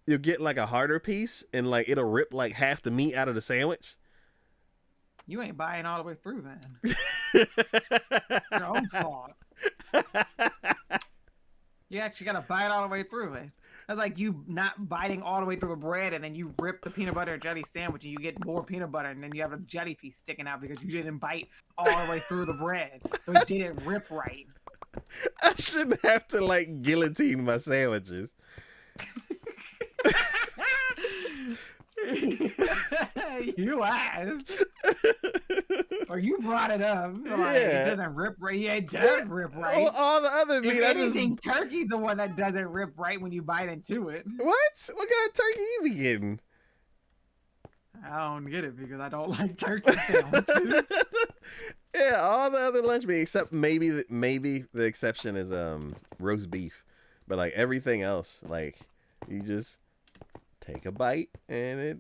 you'll get like a harder piece and like it'll rip like half the meat out of the sandwich. You ain't buying all the way through then. Your own fault. You actually gotta bite all the way through it. That's like you not biting all the way through the bread, and then you rip the peanut butter and jelly sandwich, and you get more peanut butter, and then you have a jelly piece sticking out because you didn't bite all the way through the bread, so it didn't rip right. I shouldn't have to like guillotine my sandwiches. You asked. Or you brought it up. Like, Yeah. It doesn't rip right. Yeah, it does rip right. All the other meat, If anything, turkey's the one that doesn't rip right when you bite into it. What? What kind of turkey you be getting? I don't get it because I don't like turkey sandwiches. Yeah, all the other lunch meat except maybe the exception is roast beef, but like everything else, like you just take a bite and it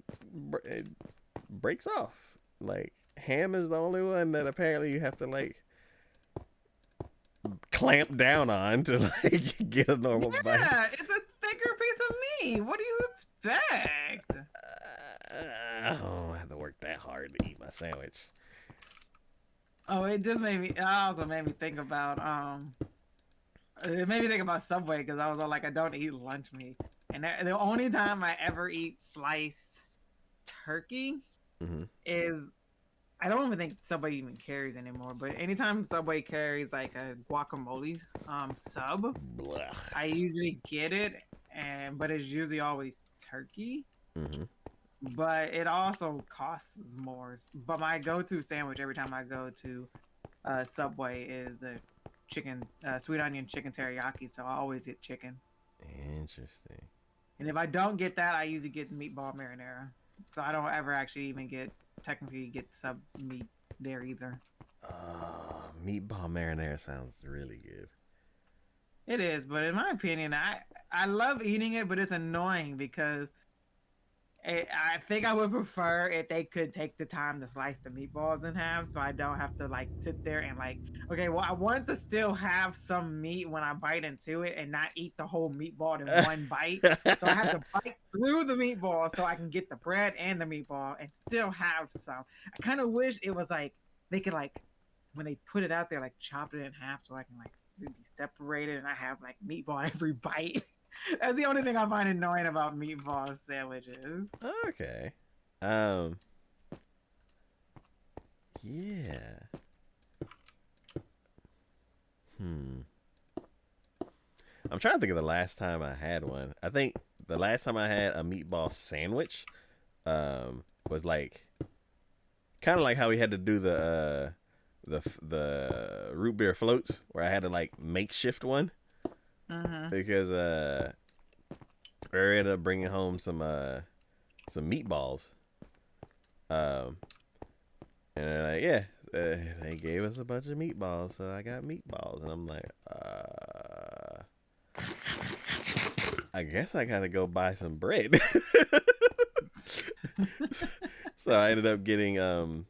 breaks off. Like ham is the only one that apparently you have to like clamp down on to like get a normal bite. Yeah, it's a thicker piece of meat. What do you expect? I don't have to work that hard to eat my sandwich. Oh, it also made me think about it made me think about Subway because I was all like, I don't eat lunch meat, and the only time I ever eat sliced turkey is, I don't even think Subway even carries anymore, but anytime Subway carries like a guacamole sub, Blah. I usually get it, but it's usually always turkey. But it also costs more. But my go-to sandwich every time I go to Subway is the chicken, sweet onion chicken teriyaki. So I always get chicken. Interesting. And if I don't get that, I usually get meatball marinara. So I don't ever actually even technically get sub meat there either. Meatball marinara sounds really good. It is, but in my opinion, I love eating it, but it's annoying because I think I would prefer if they could take the time to slice the meatballs in half, so I don't have to like sit there and like, okay, well, I want to still have some meat when I bite into it and not eat the whole meatball in one bite. So I have to bite through the meatball so I can get the bread and the meatball and still have some. I kind of wish it was like they could like, when they put it out there, like chop it in half so I can like be separated and I have like meatball every bite. That's the only thing I find annoying about meatball sandwiches. Okay. Yeah. I'm trying to think of the last time I had one. I think the last time I had a meatball sandwich was like kind of like how we had to do the root beer floats, where I had to like makeshift one. Because we ended up bringing home some meatballs, and they're like, yeah, they gave us a bunch of meatballs, so I got meatballs, and I'm like, I guess I gotta go buy some bread. So I ended up getting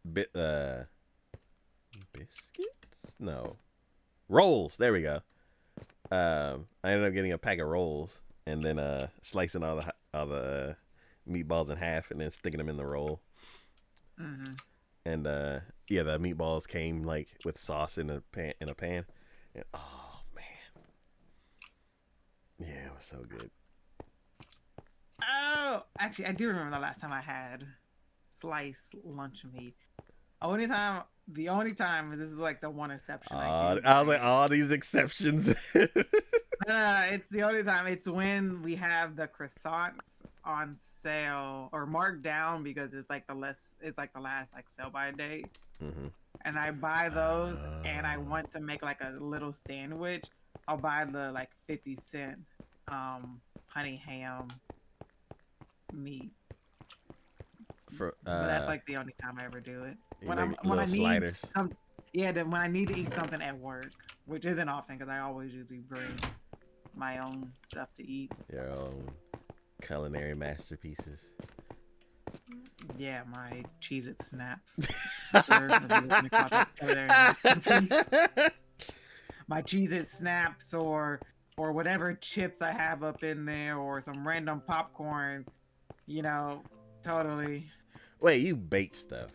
biscuits? No, rolls. There we go. I ended up getting a pack of rolls and then slicing all the meatballs in half and then sticking them in the roll. And yeah, the meatballs came like with sauce in a pan. And, oh man, yeah, it was so good. Oh, actually, I do remember the last time I had sliced lunch meat. The only time, this is like the one exception. I was like, all these exceptions. It's the only time. It's when we have the croissants on sale or marked down because it's like the last like sell by date. Mm-hmm. And I buy those, and I want to make like a little sandwich. I'll buy the like 50 cent honey ham meat. For But that's like the only time I ever do it. you When make I'm when little I need sliders. some, yeah, then when I need to eat something at work, which isn't often because I always usually bring my own stuff to eat. Your own culinary masterpieces. Yeah, my Cheez-It snaps. Sure, maybe we can call that culinary masterpiece. My Cheez-It snaps or whatever chips I have up in there or some random popcorn, you know, totally. Wait, you bake stuff?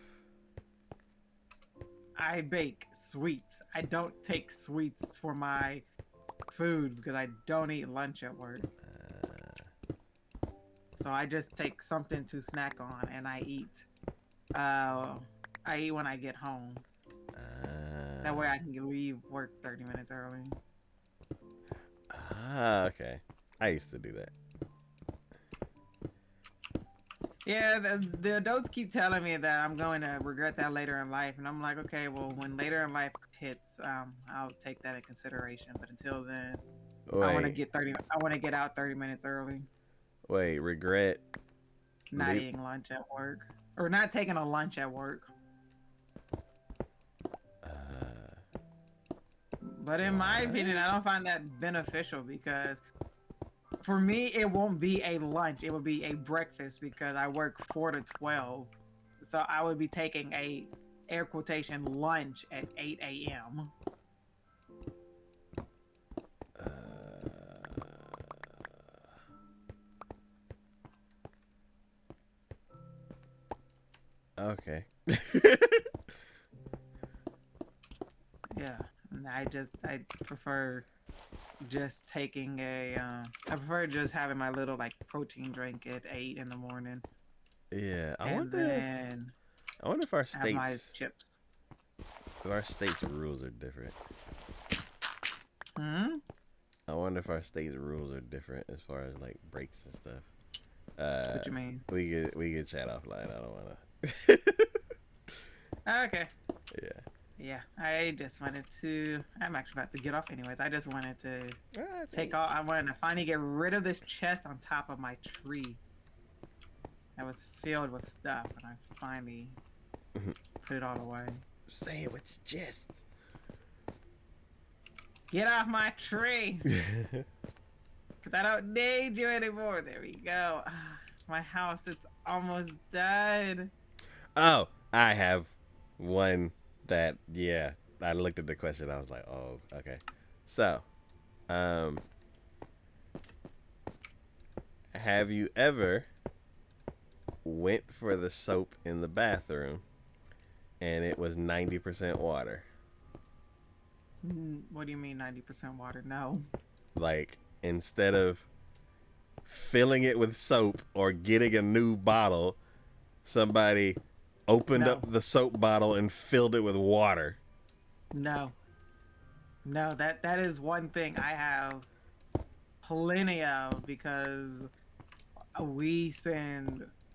I bake sweets. I don't take sweets for my food because I don't eat lunch at work. So I just take something to snack on and I eat. I eat when I get home. That way I can leave work 30 minutes early. Okay. I used to do that. Yeah, the adults keep telling me that I'm going to regret that later in life, and I'm like, okay, well, when later in life hits, I'll take that in consideration. But until then, I want to get out 30 minutes early. Wait, regret not eating lunch at work or not taking a lunch at work. But in my opinion, I don't find that beneficial because for me, it won't be a lunch. It would be a breakfast because I work 4 to 12. So I would be taking a air quotation lunch at 8 a.m. Okay. Yeah, and I prefer just taking I prefer just having my little like protein drink at 8 in the morning. Yeah, I and wonder then if our have my states chips. Rules are different. I wonder if our state's rules are different as far as like breaks and stuff. What you mean? We could chat offline. I don't wanna. Okay. Yeah. Yeah, I just wanted to. I'm actually about to get off anyways. I just wanted to I wanted to finally get rid of this chest on top of my tree that was filled with stuff, and I finally put it all away. Say it with your chest. Get off my tree! Because I don't need you anymore. There we go. My house, it's almost done. Oh, I have one that, yeah, I looked at the question. I was like, oh, okay. So, have you ever went for the soap in the bathroom and it was 90% water? What do you mean 90% water? No. Like, instead of filling it with soap or getting a new bottle, somebody opened up the soap bottle and filled it with water. No, that is one thing I have plenty of because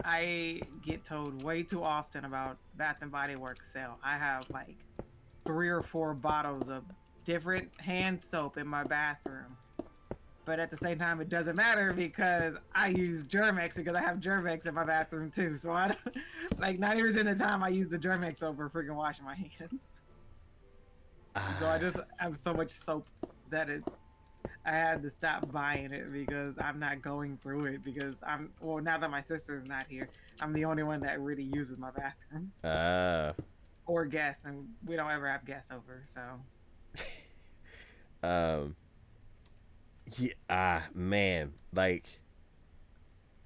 I get told way too often about Bath and Body Works sale. I have like 3 or 4 bottles of different hand soap in my bathroom. But at the same time, it doesn't matter because I use Germex because I have Germex in my bathroom too. So I don't, like 90% of the time I use the Germex over freaking washing my hands. So I just have so much soap that I had to stop buying it because I'm not going through it because now that my sister's not here, I'm the only one that really uses my bathroom. Or guests, and we don't ever have guests over, so. Yeah, man, like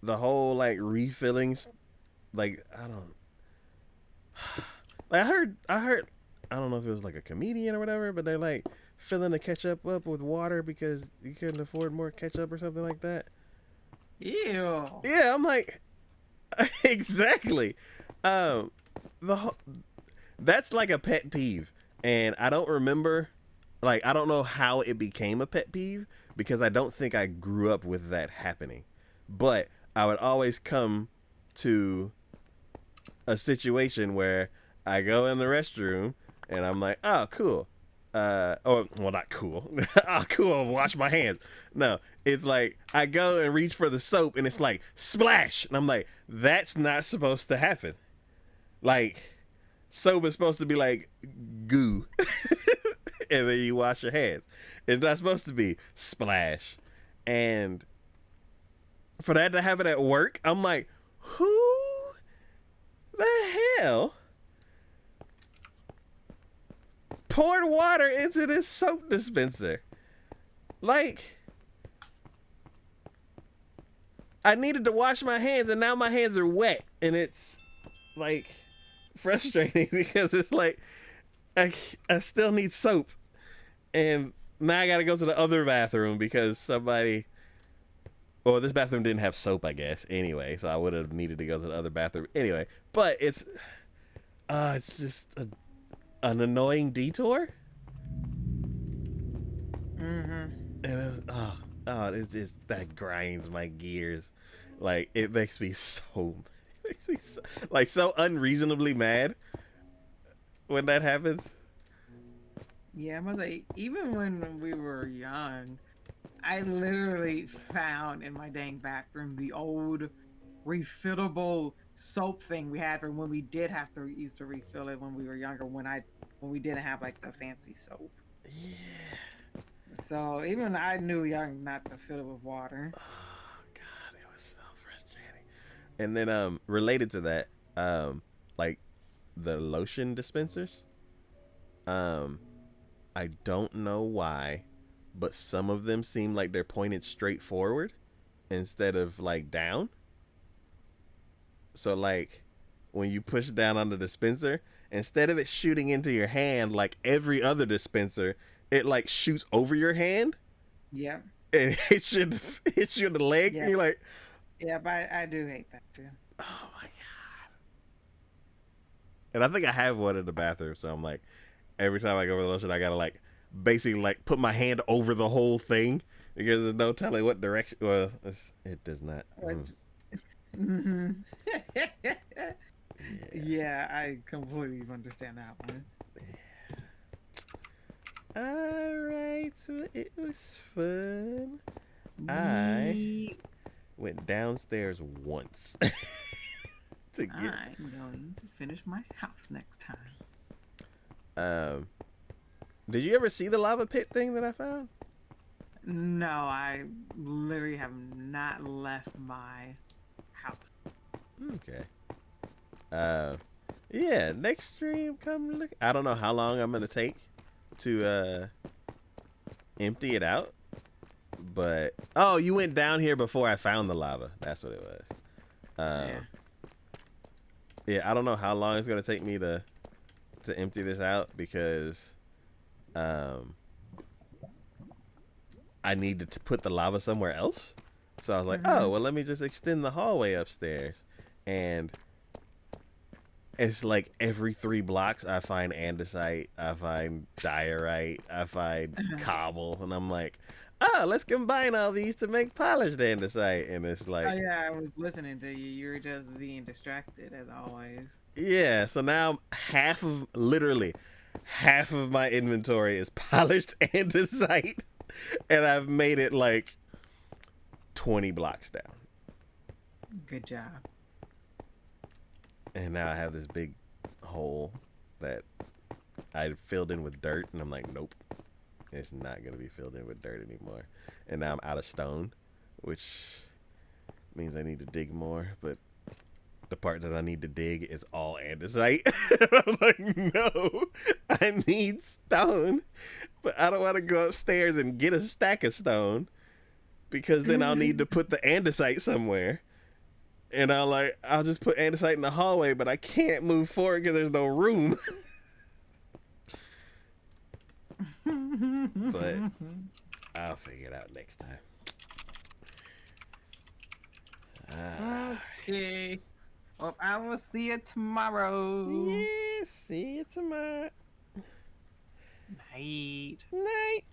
the whole like refillings, like I don't, like I heard, I don't know if it was like a comedian or whatever, but they're like filling the ketchup up with water because you couldn't afford more ketchup or something like that. Ew. Yeah, I'm like, exactly. That's like a pet peeve, and I don't remember, like I don't know how it became a pet peeve, because I don't think I grew up with that happening. But I would always come to a situation where I go in the restroom and I'm like, oh, cool. Well, not cool. Oh, cool. Wash my hands. No, it's like I go and reach for the soap and it's like splash. And I'm like, that's not supposed to happen. Like, soap is supposed to be like goo. And then you wash your hands. It's not supposed to be splash. And for that to happen at work, I'm like, who the hell poured water into this soap dispenser? Like, I needed to wash my hands and now my hands are wet, and it's like frustrating because it's like I still need soap, and now I gotta go to the other bathroom because somebody, well, this bathroom didn't have soap, I guess, anyway, so I would have needed to go to the other bathroom anyway. But it's just an annoying detour. And it just, that grinds my gears. Like, it makes me so like so unreasonably mad when that happens. Yeah, I must say, even when we were young, I literally found in my dang bathroom the old refillable soap thing we had from when we did have to used to refill it when we were younger, when we didn't have like the fancy soap. Yeah. So even I knew young not to fill it with water. Oh God, it was so frustrating. And then related to that, like the lotion dispensers, I don't know why, but some of them seem like they're pointed straight forward instead of like down. So like when you push down on the dispenser, instead of it shooting into your hand like every other dispenser, it like shoots over your hand. Yeah. And hits you in the leg. Yeah. And you're like, yeah, but I do hate that too. oh my God. And I think I have one in the bathroom, so I'm like, every time I go over the lotion, I gotta like basically like put my hand over the whole thing because there's no telling what direction. Well, it does not. Mm-hmm. Yeah, I completely understand that one. All right, so it was fun. I went downstairs once to get. I'm going to finish my house next time. Did you ever see the lava pit thing that I found? No, I literally have not left my house. Okay. Yeah, next stream, come look. I don't know how long I'm gonna take to empty it out, but oh, you went down here before I found the lava. That's what it was. Yeah, I don't know how long it's gonna take me to empty this out because I needed to put the lava somewhere else. So I was like, oh, well, let me just extend the hallway upstairs. And it's like every 3 blocks I find andesite, I find diorite, I find cobble, and I'm like, oh, let's combine all these to make polished andesite. And it's like, oh yeah, I was listening to you. You were just being distracted as always. yeah, so now literally half of my inventory is polished andesite, and I've made it like 20 blocks down. Good job. And now I have this big hole that I filled in with dirt, and I'm like, nope, it's not going to be filled in with dirt anymore. And now I'm out of stone, which means I need to dig more, but the part that I need to dig is all andesite. I'm like, no, I need stone, but I don't want to go upstairs and get a stack of stone because then I'll need to put the andesite somewhere. And I'll just put andesite in the hallway, but I can't move forward because there's no room. But I'll figure it out next time. Okay. Well, I will see you tomorrow. Yeah, see you tomorrow. Night. Night.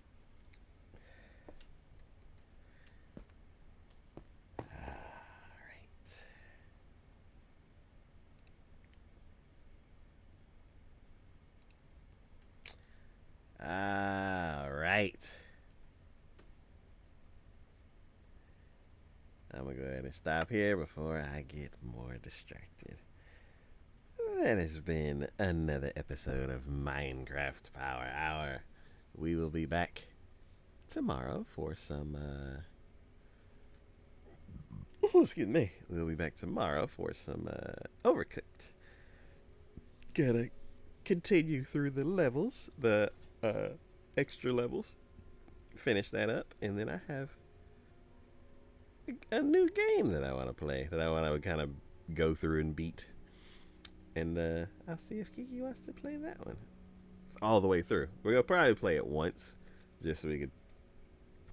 I'm gonna go ahead and stop here before I get more distracted. That has been another episode of Minecraft Power Hour. We will be back tomorrow for some excuse me. We'll be back tomorrow for some Overcooked. Gotta continue through the levels, the extra levels. Finish that up, and then I have a new game that I want to play, that I want to kind of go through and beat. And I'll see if Kiki wants to play that one all the way through. We'll probably play it once, just so we could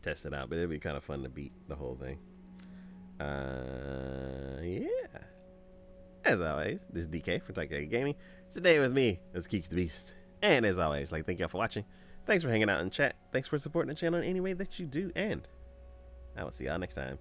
test it out. But it'd be kind of fun to beat the whole thing. Yeah. As always, this is DK from Tyke Gaming. Today with me is Keeks the Beast. And as always, thank y'all for watching. Thanks for hanging out in chat. Thanks for supporting the channel in any way that you do. And I will see y'all next time.